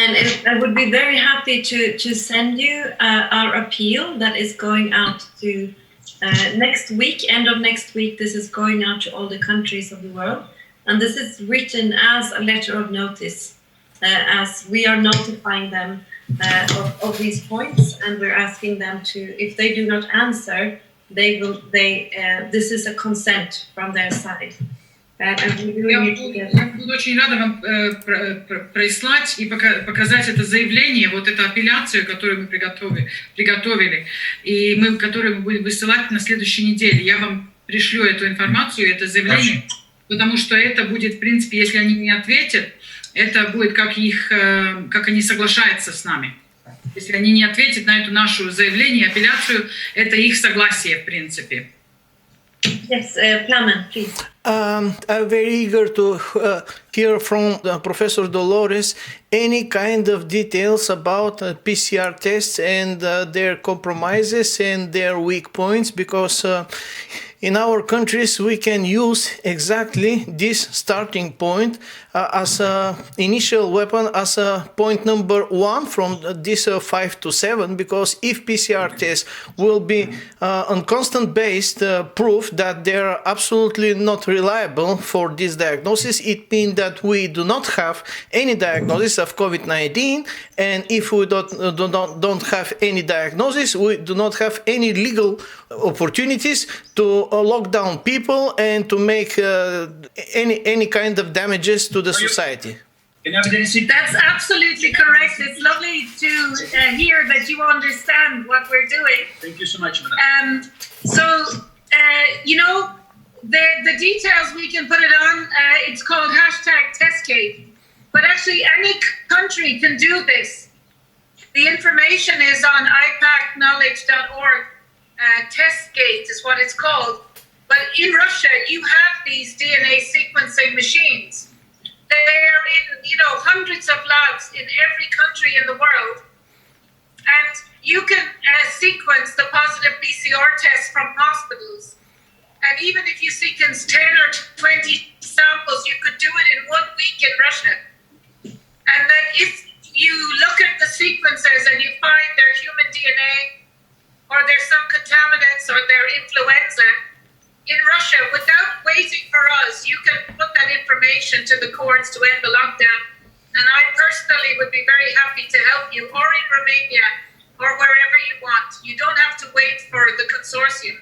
And I would be very happy to send you our appeal that is going out to next week, end of next week. This is going out to all the countries of the world. And this is written as a letter of notice, as we are notifying them of these points, and we're asking them to, if they do not answer, this is a consent from their side. Я буду очень рада вам прислать и показать это заявление, вот эту апелляцию, которую мы приготовили, и которую мы будем высылать на следующей неделе. Я вам пришлю эту информацию, это заявление, потому что это будет, в принципе, если они не ответят, это будет как они соглашаются с нами. Если они не ответят на эту нашу заявление, апелляцию, это их согласие, в принципе. Yes, Plamen, please. I'm very eager to hear from Professor Dolores any kind of details about PCR tests and their compromises and their weak points, because in our countries we can use exactly this starting point as an initial weapon, as a point number 1 from this 5 to 7, because if PCR tests will be on constant based proof that they are absolutely not reliable for this diagnosis, it means that we do not have any diagnosis of COVID-19, and if we don't have any diagnosis, we do not have any legal opportunities to lock down people and to make any kind of damages to the society. That's absolutely correct. It's lovely to hear that you understand what we're doing. Thank you so much for that. The details, we can put it on. It's called #Testgate. But actually, any country can do this. The information is on ipackknowledge.org. Testgate is what it's called. But in Russia, you have these DNA sequencing machines. They're in, hundreds of labs in every country in the world. And you can sequence the positive PCR tests from hospitals. And even if you sequence 10 or 20 samples, you could do it in 1 week in Russia. And then if you look at the sequences and you find their human DNA, or there's some contaminants, or their influenza, in Russia, without waiting for us, you can put that information to the courts to end the lockdown. And I personally would be very happy to help you, or in Romania, or wherever you want. You don't have to wait for the consortium.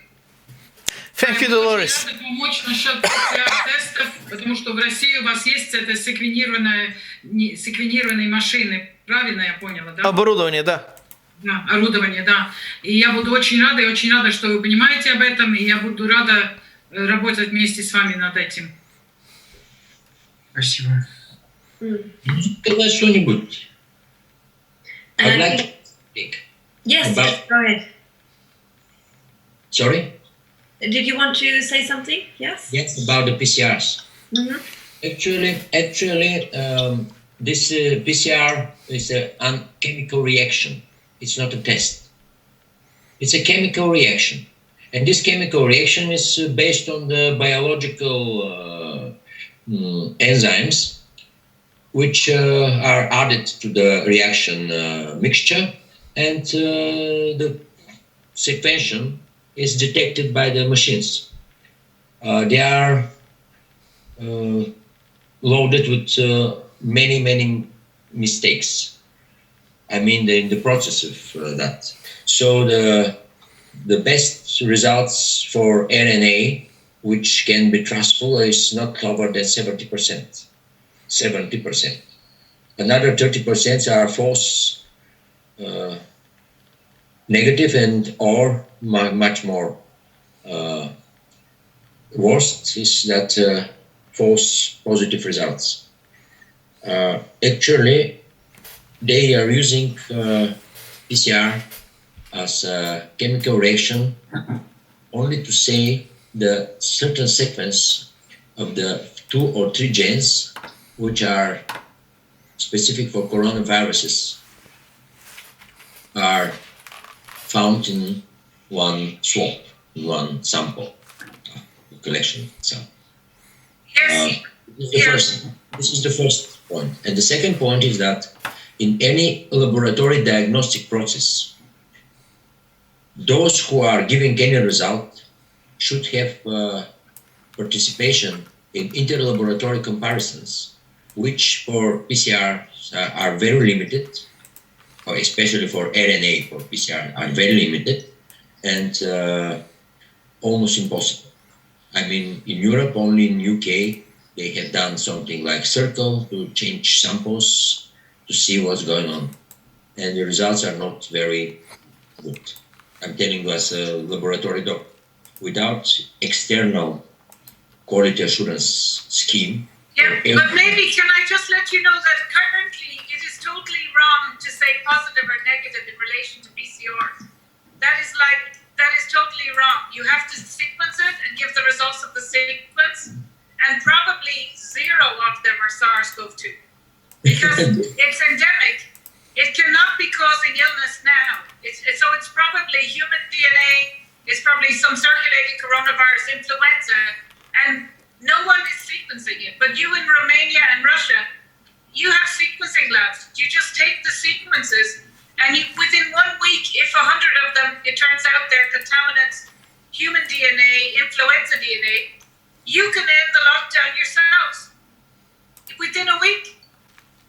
Thank you, Dolores. Я хочу помочь насчет тестов, потому что в России у вас есть это секвенированные машины. Правильно я поняла, да? Оборудование, да. Да, оборудование, да. И я буду очень рада, что вы понимаете об этом, и я буду рада работать вместе с вами над этим. Спасибо. Сказать что-нибудь. I'd like to speak. Yes, go ahead. Sorry? Did you want to say something? Yes? Yes, about the PCRs. Mm-hmm. Actually, this PCR is a chemical reaction. It's not a test. It's a chemical reaction. And this chemical reaction is based on the biological enzymes which are added to the reaction mixture, and the sequencing is detected by the machines. They are loaded with many mistakes. I mean, in the process of that. So the best results for RNA, which can be trustful, is not lower than 70%. 70%. Another 30% are false negative and or much more worst is that false positive results. Actually, they are using PCR as a chemical reaction only to say the certain sequence of the 2 or 3 genes which are specific for coronaviruses are found in one swab, in one sample collection. So, this is the first point. And the second point is that in any laboratory diagnostic process, those who are giving any result should have participation in inter-laboratory comparisons, which for PCR are very limited, or especially for RNA for PCR are very limited and almost impossible. I mean, in Europe, only in UK, they have done something like Circle to change samples to see what's going on. And the results are not very good. I'm telling you as a laboratory doctor, without external quality assurance scheme. Yeah, but maybe can I just let you know that currently it is totally wrong to say positive or negative in relation to PCR. That is totally wrong. You have to sequence it and give the results of the sequence, and probably 0 of them are SARS-CoV-2 because it's endemic. It cannot be causing illness now. So it's probably human DNA. It's probably some circulating coronavirus influenza, and no one is sequencing it. But you in Romania and Russia, you have sequencing labs. You just take the sequences, and within 1 week, if 100 of them, it turns out they're contaminants, human DNA, influenza DNA, you can end the lockdown yourselves within a week.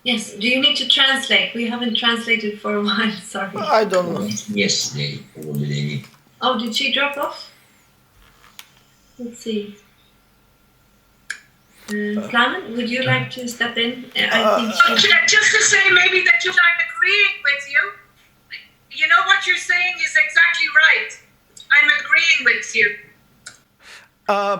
Yes. Do you need to translate? We haven't translated for a while. Sorry. I don't know. Yes, they need. Oh, did she drop off? Let's see. Flamen, would you like to step in? I think just to say maybe that I'm agreeing with you. You know what you're saying is exactly right. I'm agreeing with you.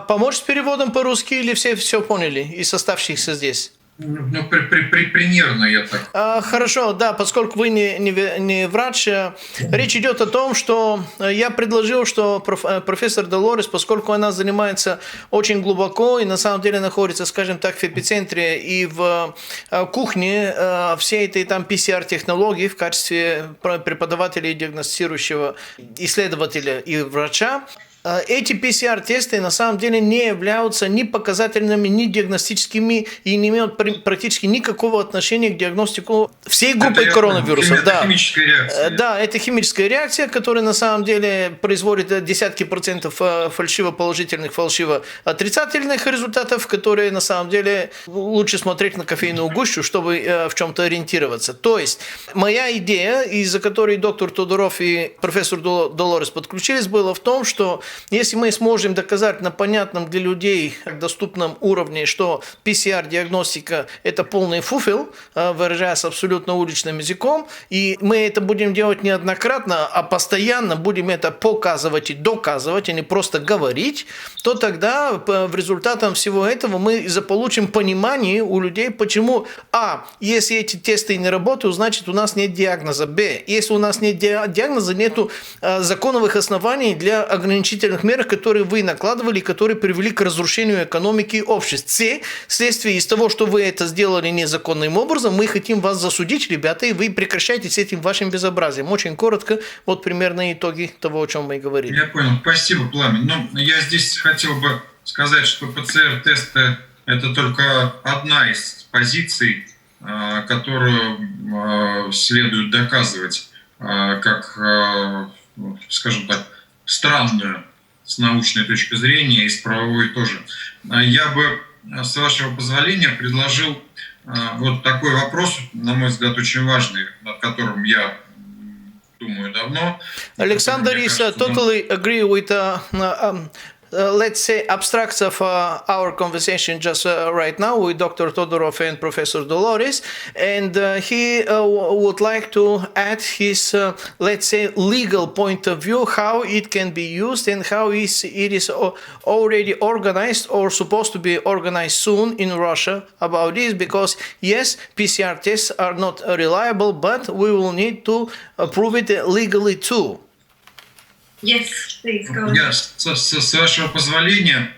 Помочь с переводом по-русски или все поняли из оставшихся здесь? Ну, примерно я так. Хорошо, да, поскольку вы не врач, речь идет о том, что я предложил, что профессор Долорес, поскольку она занимается очень глубоко и на самом деле находится, скажем так, в эпицентре и в кухне всей этой там PCR-технологии в качестве преподавателя и диагностирующего исследователя и врача, эти PCR-тесты на самом деле не являются ни показательными, ни диагностическими и не имеют практически никакого отношения к диагностику всей группы коронавирусов. Это химическая реакция. Да, это химическая реакция, которая на самом деле производит десятки процентов фальшиво-положительных, фальшиво-отрицательных результатов, которые на самом деле лучше смотреть на кофейную гущу, чтобы в чем-то ориентироваться. То есть моя идея, из-за которой доктор Тодоров и профессор Долорес подключились, была в том, что если мы сможем доказать на понятном для людей доступном уровне, что PCR-диагностика – это полный фуфел, выражаясь абсолютно уличным языком, и мы это будем делать неоднократно, а постоянно будем это показывать и доказывать, а не просто говорить, то тогда в результате всего этого мы заполучим понимание у людей, почему если эти тесты не работают, значит у нас нет диагноза, если у нас нет диагноза, нету законных оснований для ограничительных мер, которые вы накладывали, которые привели к разрушению экономики и общества. Вследствие из того, что вы это сделали незаконным образом, мы хотим вас засудить, ребята, и вы прекращайте с этим вашим безобразием. Очень коротко, вот примерно итоги того, о чем мы говорили. Я понял. Спасибо, Пламен. Я здесь хотел бы сказать, что ПЦР-тесты – это только одна из позиций, которую следует доказывать как, скажем так, странную с научной точки зрения и с правовой тоже. Я бы, с вашего позволения, предложил вот такой вопрос, на мой взгляд, очень важный, над которым я думаю давно. Alexander is totally agree with let's say, abstracts of our conversation just right now with Dr. Todorov and Professor Dolores, and he would like to add his, let's say, legal point of view, how it can be used and how it is already organized or supposed to be organized soon in Russia about this, because yes, PCR tests are not reliable, but we will need to prove it legally too. Yes, please go. Я, с вашего позволения,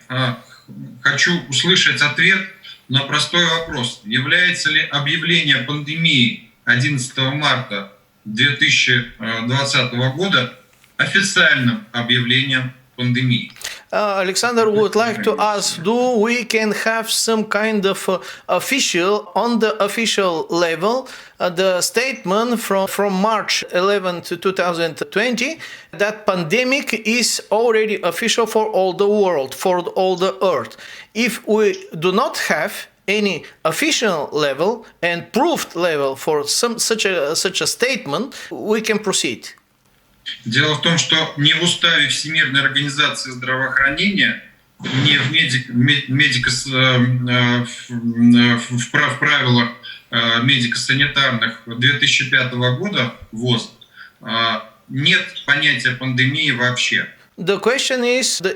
хочу услышать ответ на простой вопрос. Является ли объявление пандемии 11 марта 2020 года официальным объявлением пандемии? Alexander would like to ask, do we can have some kind of official, on the official level, the statement from March 11 to 2020 that pandemic is already official for all the world, for all the earth. If we do not have any official level and proved level for such a statement, we can proceed. Дело в том, что ни в уставе Всемирной организации здравоохранения, ни в правилах медико-санитарных 2005 года ВОЗ нет понятия пандемии вообще. The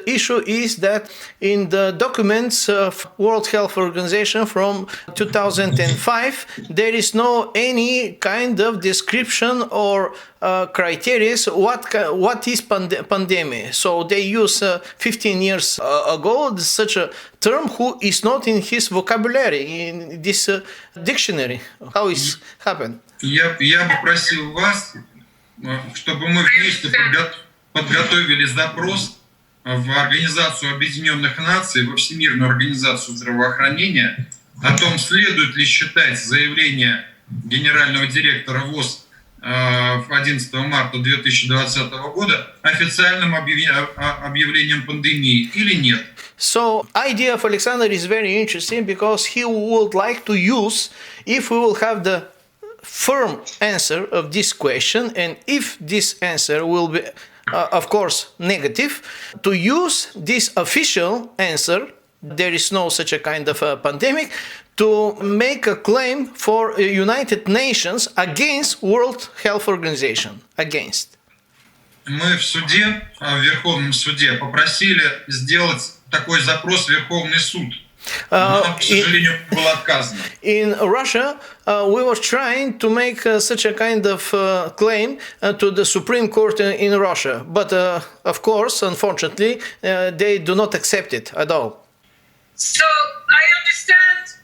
issue is that in the documents of World Health Organization from 2005, there is no any kind of description or criteria what is pandemic. So they use 15 years ago such a term who is not in his vocabulary, in this dictionary. How is happened? Я бы просил вас, чтобы мы вместе подготовили запрос в Организацию Объединенных Наций, во Всемирную организацию здравоохранения о том, следует ли считать заявление генерального директора ВОЗ 11 марта 2020 года официальным объявлением пандемии или нет. So, idea of Alexander is very interesting because he would like to use, if we will have the firm answer of this question, and if this answer will be of course negative, to use this official answer, there is no such a kind of a pandemic, to make a claim for United Nations against World Health Organization, against. Мы в суде, в Верховном суде, попросили сделать такой запрос в Верховный суд. Но, к сожалению, было отказано. In Russia, we were trying to make such a kind of claim to the Supreme Court in Russia, but of course, unfortunately, they do not accept it at all. So I understand.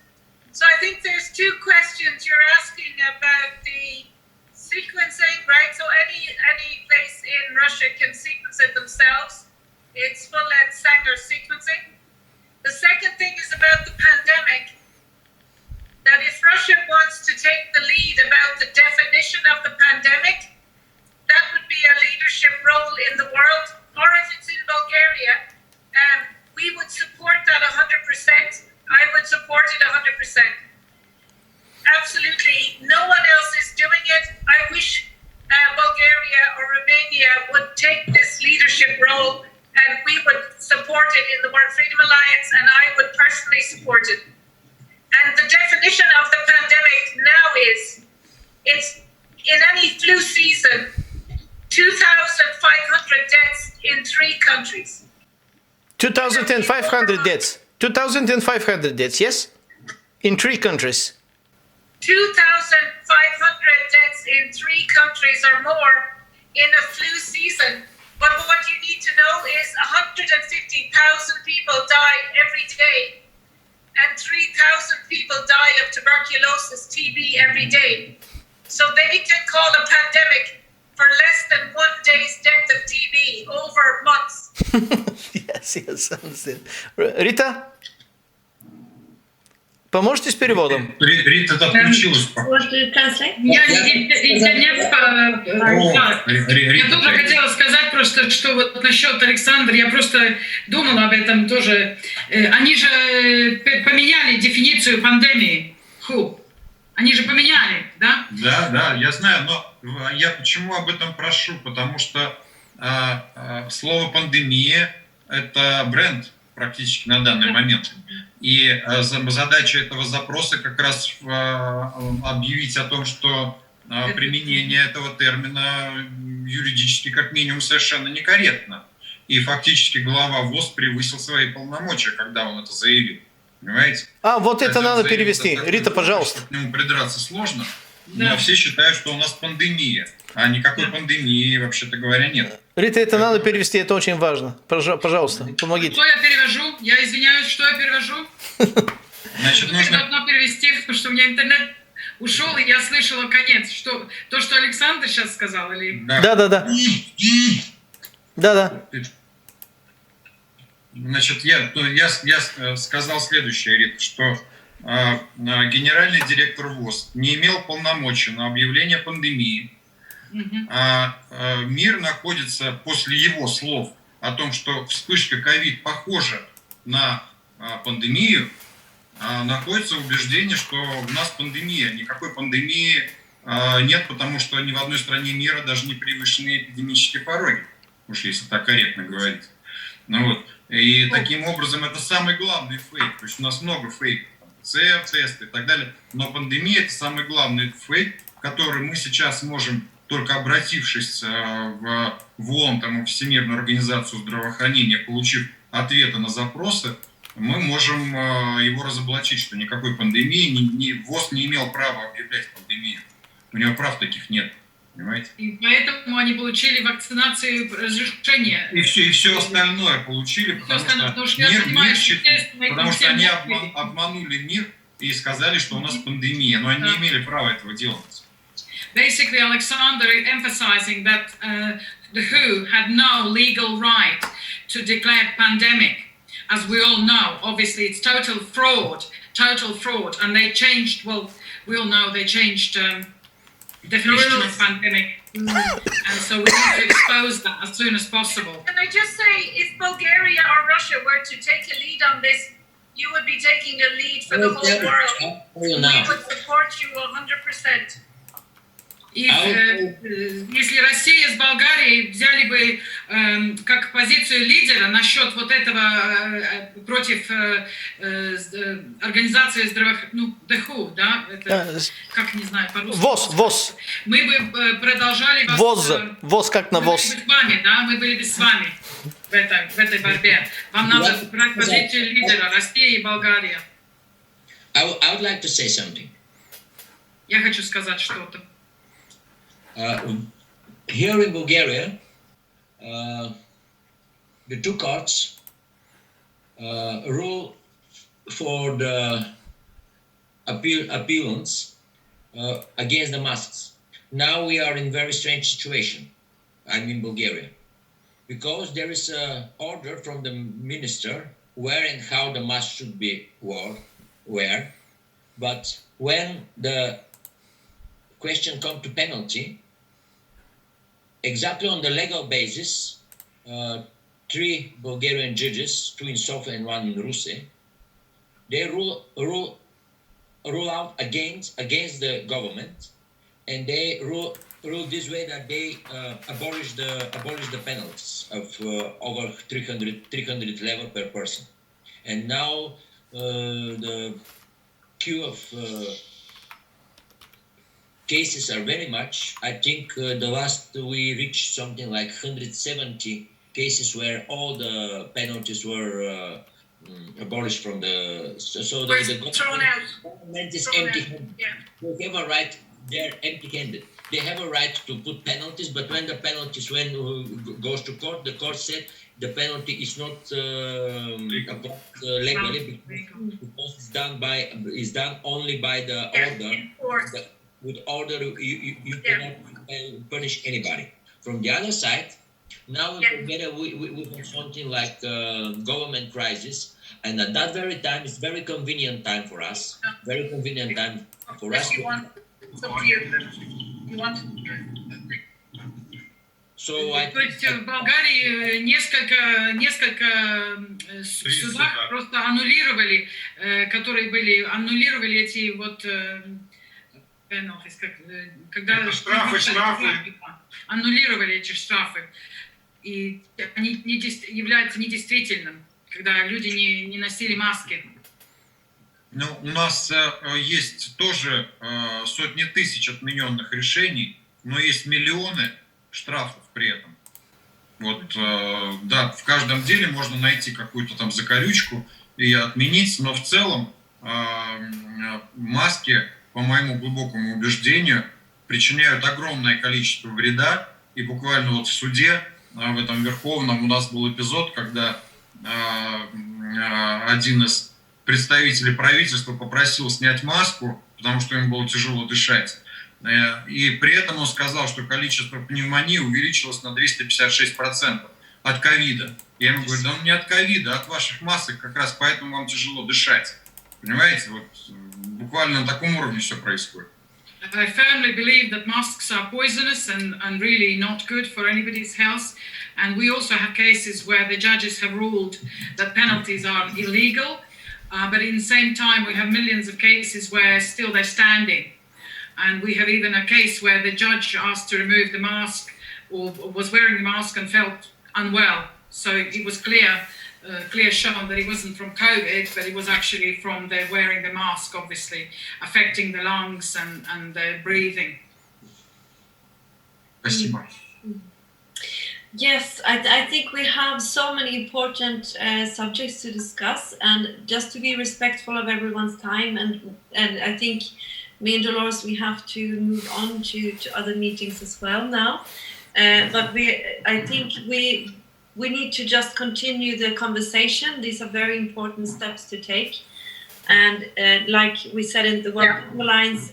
So I think there's two questions you're asking about the sequencing, right? So any place in Russia can sequence it themselves. It's full-length standard sequencing. The second thing is about the pandemic, that if Russia wants to take the lead about the definition of the pandemic, that would be a leadership role in the world, or if it's in Bulgaria, we would support that 100%. I would support it 100%. Absolutely, no one else is doing it. I wish Bulgaria or Romania would take this leadership role, and Freedom Alliance, and I would personally support it. And the definition of the pandemic now is, it's in any flu season, 2,500 deaths in 3 countries. 2,500 deaths. 2,500 deaths, yes? In 3 countries. 2,500 deaths in 3 countries or more in a flu season. But what you need to know is 150,000 people die every day, and 3,000 people die of tuberculosis, TB every day. So they can call a pandemic for less than 1 day's death of TB over months. Yes, understand. Рита? Поможете с переводом? Рита отключилась. What do you translate? Я тоже хотела сказать просто, что вот насчет Александра, я просто думала об этом тоже. Они же поменяли дефиницию пандемии. Они же поменяли, да? Да, я знаю, но я почему об этом прошу? Потому что слово «пандемия» — это бренд практически на данный момент. И задача этого запроса как раз объявить о том, что применение этого термина юридически как минимум совершенно некорректно. И фактически глава ВОЗ превысил свои полномочия, когда он это заявил. Понимаете? Вот это надо перевести. Рита, пожалуйста. К нему придраться сложно, но все считают, что у нас пандемия. А никакой пандемии, вообще-то говоря, нет. Рита, это надо перевести, это очень важно. Пожалуйста, помогите. Что я перевожу? Я извиняюсь, что я перевожу? Значит, нужно... Я должна перевести, потому что у меня интернет ушел, и я слышала конец. Что, то, что Александр сейчас сказал? Или... Да. Значит, я сказал следующее, Рита, что генеральный директор ВОЗ не имел полномочий на объявление пандемии. Мир находится, после его слов о том, что вспышка ковид похожа на пандемию, находится убеждение, что у нас пандемия. Никакой пандемии нет, потому что ни в одной стране мира даже не превышены эпидемические пороги, уж если так корректно говорить. И таким образом это самый главный фейк. То есть у нас много фейков, ПЦР-тесты и так далее. Но пандемия — это самый главный фейк, который мы сейчас можем, только обратившись в ООН, в Всемирную организацию здравоохранения, получив ответы на запросы, мы можем его разоблачить, что никакой пандемии, ВОЗ не имел права объявлять пандемию. У него прав таких нет. Понимаете? И поэтому они получили вакцинацию разрешение. И все остальное получили, потому что они обманули мир и сказали, что у нас пандемия. Но они не имели права этого делать. Basically, Alexander is emphasizing that the WHO had no legal right to declare pandemic. As we all know, obviously it's total fraud, and they changed, well, we all know they changed definition of pandemic, and so we need to expose that as soon as possible. Can I just say, if Bulgaria or Russia were to take a lead on this, you would be taking a lead for the whole world. We would support you 100%. Если Россия с Болгарией взяли бы как позицию лидера насчет вот этого против организации здравоохранения, ДХУ, да, это, как не знаю по-русски. ВОЗ. Мы бы продолжали ВОЗ как на ВОЗ. Мы были бы с вами, да, мы были бы с вами в этой борьбе. Вам надо брать позицию лидера России и Болгария. I would like to say something. Я хочу сказать что-то. Here in Bulgaria, the two courts rule for the appealants against the masks. Now we are in very strange situation. I'm in Bulgaria because there is an order from the minister where and how the mask should be worn. But when the question comes to penalty, exactly on the legal basis, 3 Bulgarian judges, 2 in Sofia and 1 in Russia, they rule out against the government, and they rule ruled this way that they abolished the penalties of over 300 level per person, and now the queue of cases are very much. I think the last we reached something like 170 cases where all the penalties were abolished from the. So the government is empty-handed. Yeah. They have a right. They're empty-handed. They have a right to put penalties, but when the penalties goes to court, the court said the penalty is not legally because it's done only by the order. With order, you cannot punish anybody. From the other side, now together we have something like government crisis, and at that very time, it's very convenient time for us. Very convenient time for us. То есть в Болгарии несколько судах просто аннулировали, аннулировали эти вот когда штрафы. Аннулировали эти штрафы, и они являются недействительным, когда люди не носили маски. Ну, у нас есть тоже сотни тысяч отмененных решений, но есть миллионы штрафов при этом. Вот, да, в каждом деле можно найти какую-то там закорючку и отменить, но в целом маски, по моему глубокому убеждению, причиняют огромное количество вреда. И буквально вот в суде, в этом Верховном, у нас был эпизод, когда один из представителей правительства попросил снять маску, потому что им было тяжело дышать. И при этом он сказал, что количество пневмонии увеличилось на 256% от ковида. Я ему говорю, да не от ковида, а от ваших масок, как раз поэтому вам тяжело дышать. Понимаете, вот буквально на таком уровне все происходит. I firmly believe that masks are poisonous and really not good for anybody's health. And we also have cases where the judges have ruled that penalties are illegal. But in the same time, we have millions of cases where still they're standing. And we have even a case where the judge asked to remove the mask or was wearing the mask and felt unwell. So it was clear shown that it wasn't from COVID, but it was actually from the wearing the mask, obviously, affecting the lungs and the breathing. Спасибо. Yes, I think we have so many important subjects to discuss, and just to be respectful of everyone's time, and I think me and Dolores, we have to move on to other meetings as well now. But I think we need to just continue the conversation. These are very important steps to take. And like we said in the World Alliance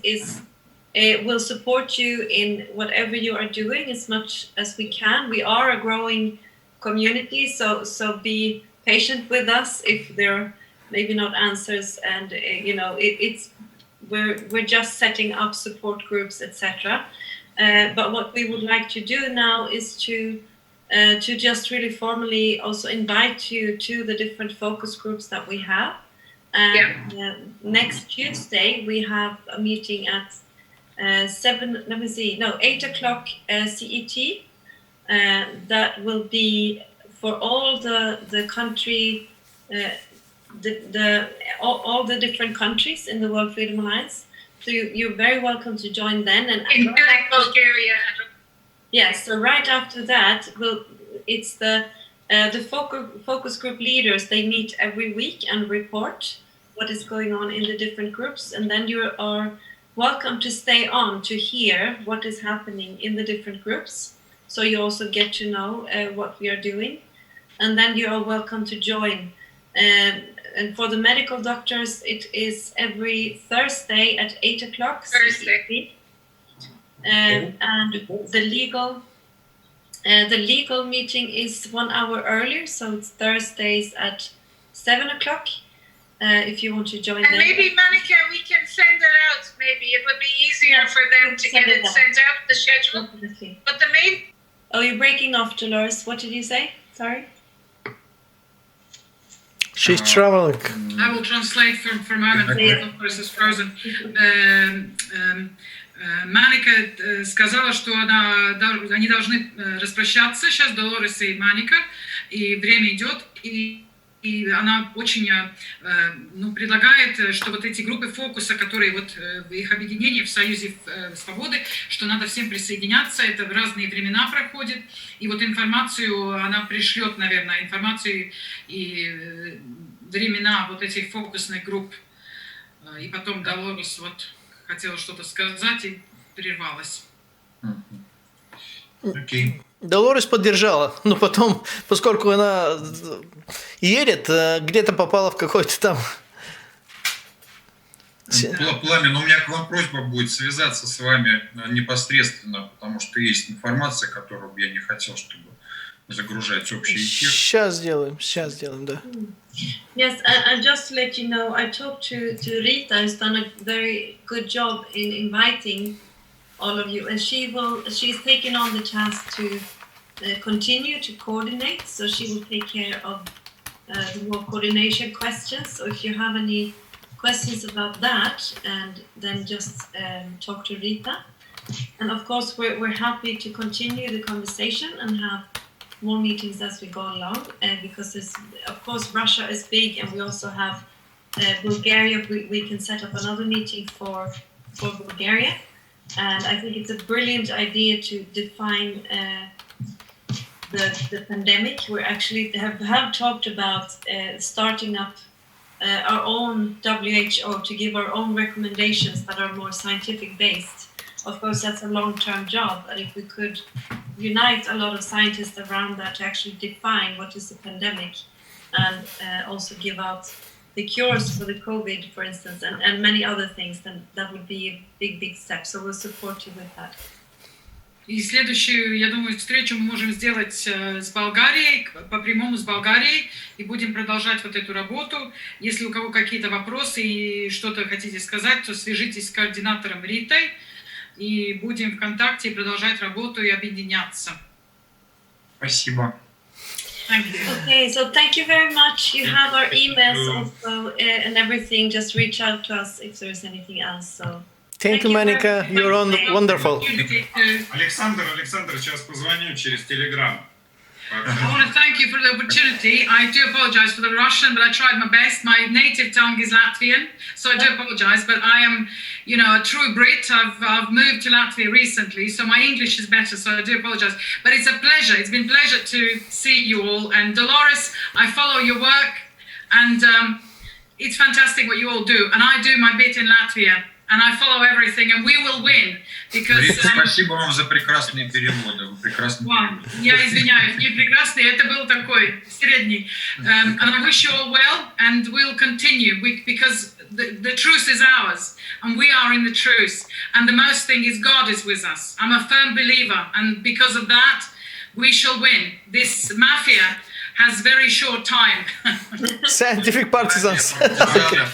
will support you in whatever you are doing as much as we can. We are a growing community, so be patient with us if there are maybe not answers, and we're just setting up support groups, etc. But what we would like to do now is to just really formally also invite you to the different focus groups that we have. And next Tuesday we have a meeting at 8 o'clock CET. That will be for all the country, all the different countries in the World Freedom Alliance. So you're very welcome to join then. And in Bulgaria. Yes, so right after that, it's the focus group leaders. They meet every week and report what is going on in the different groups, and then you are welcome to stay on to hear what is happening in the different groups. So you also get to know what we are doing, and then you are welcome to join. And for the medical doctors, it is every Thursday at 8 o'clock. Thursday. And the legal meeting is 1 hour earlier, so it's Thursdays at 7 o'clock. If you want to join and them. Maybe, Monica, we can send it out. Maybe it would be easier for them to get it sent out, the schedule. Definitely. But the main... Oh, you're breaking off, Dolores. What did you say? Sorry. She's traveling. I will translate for a moment. Of course, it's frozen. Маника сказала, что они должны распрощаться сейчас, Долорес и Маника, и время идет, и она очень предлагает, что вот эти группы фокуса, которые вот их объединение в Союзе Свободы, что надо всем присоединяться, это в разные времена проходит, и вот информацию она пришлет, наверное, информацию и времена вот этих фокусных групп, и потом Долорес вот хотела что-то сказать и прервалась. Окей. Долорес поддержала, но потом, поскольку она едет, где-то попала в какой-то там... Пламен, у меня к вам просьба будет связаться с вами непосредственно, потому что есть информация, которую я не хотел, чтобы загружать общий эфир. Сейчас сделаем, да. Yes, and just to let you know, I talked to Rita, who's done a very good job in inviting all of you, and she's taken on the task to continue to coordinate, so she will take care of the more coordination questions. So if you have any questions about that, and then just talk to Rita. And of course, we're happy to continue the conversation and have more meetings as we go along, because of course Russia is big, and we also have Bulgaria. We can set up another meeting for Bulgaria, and I think it's a brilliant idea to define the pandemic. We actually have talked about starting up our own WHO to give our own recommendations that are more scientific based. Of course, that's a long-term job, but if we could unite a lot of scientists around that to actually define what is a pandemic, and also give out the cures for the COVID, for instance, and many other things, then that would be a big step. So we'll support you with that. И следующую, я думаю, встречу мы можем сделать с Болгарией, по прямому с Болгарией, и будем продолжать вот эту работу. Если у кого какие-то вопросы и что-то хотите сказать, то свяжитесь с координатором Ритой, и будем в контакте и продолжать работу и объединяться. Спасибо. Okay, so thank you very much. You have our emails also and everything. Just reach out to us if there's anything else. So. Thank you, Monica. You're wonderful. Александр, сейчас позвоню через Telegram. I want to thank you for the opportunity. I do apologize for the Russian, but I tried my best. My native tongue is Latvian, so I do apologize, but I am, a true Brit. I've moved to Latvia recently, so my English is better, so I do apologize. But it's a pleasure. It's been a pleasure to see you all. And Dolores, I follow your work, and it's fantastic what you all do. And I do my bit in Latvia. And I follow everything, and we will win, because... Спасибо вам за прекрасные переводы. Я извиняюсь, не прекрасный, это был такой средний. And I wish you all well, and we'll continue, because the truth is ours, and we are in the truth. And the most thing is God is with us. I'm a firm believer, and because of that, we shall win. This mafia has very short time. Scientific partisans. Yes,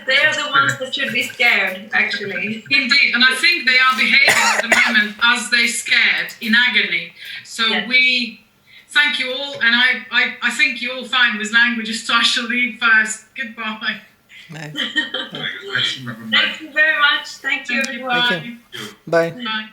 they are the ones that should be scared, actually. Indeed, and I think they are behaving at the moment as they're scared, in agony. So yes. We thank you all, and I think you're all fine with languages, so I shall leave first. Goodbye. Thank you very much. Thank you, everyone. Bye. Bye.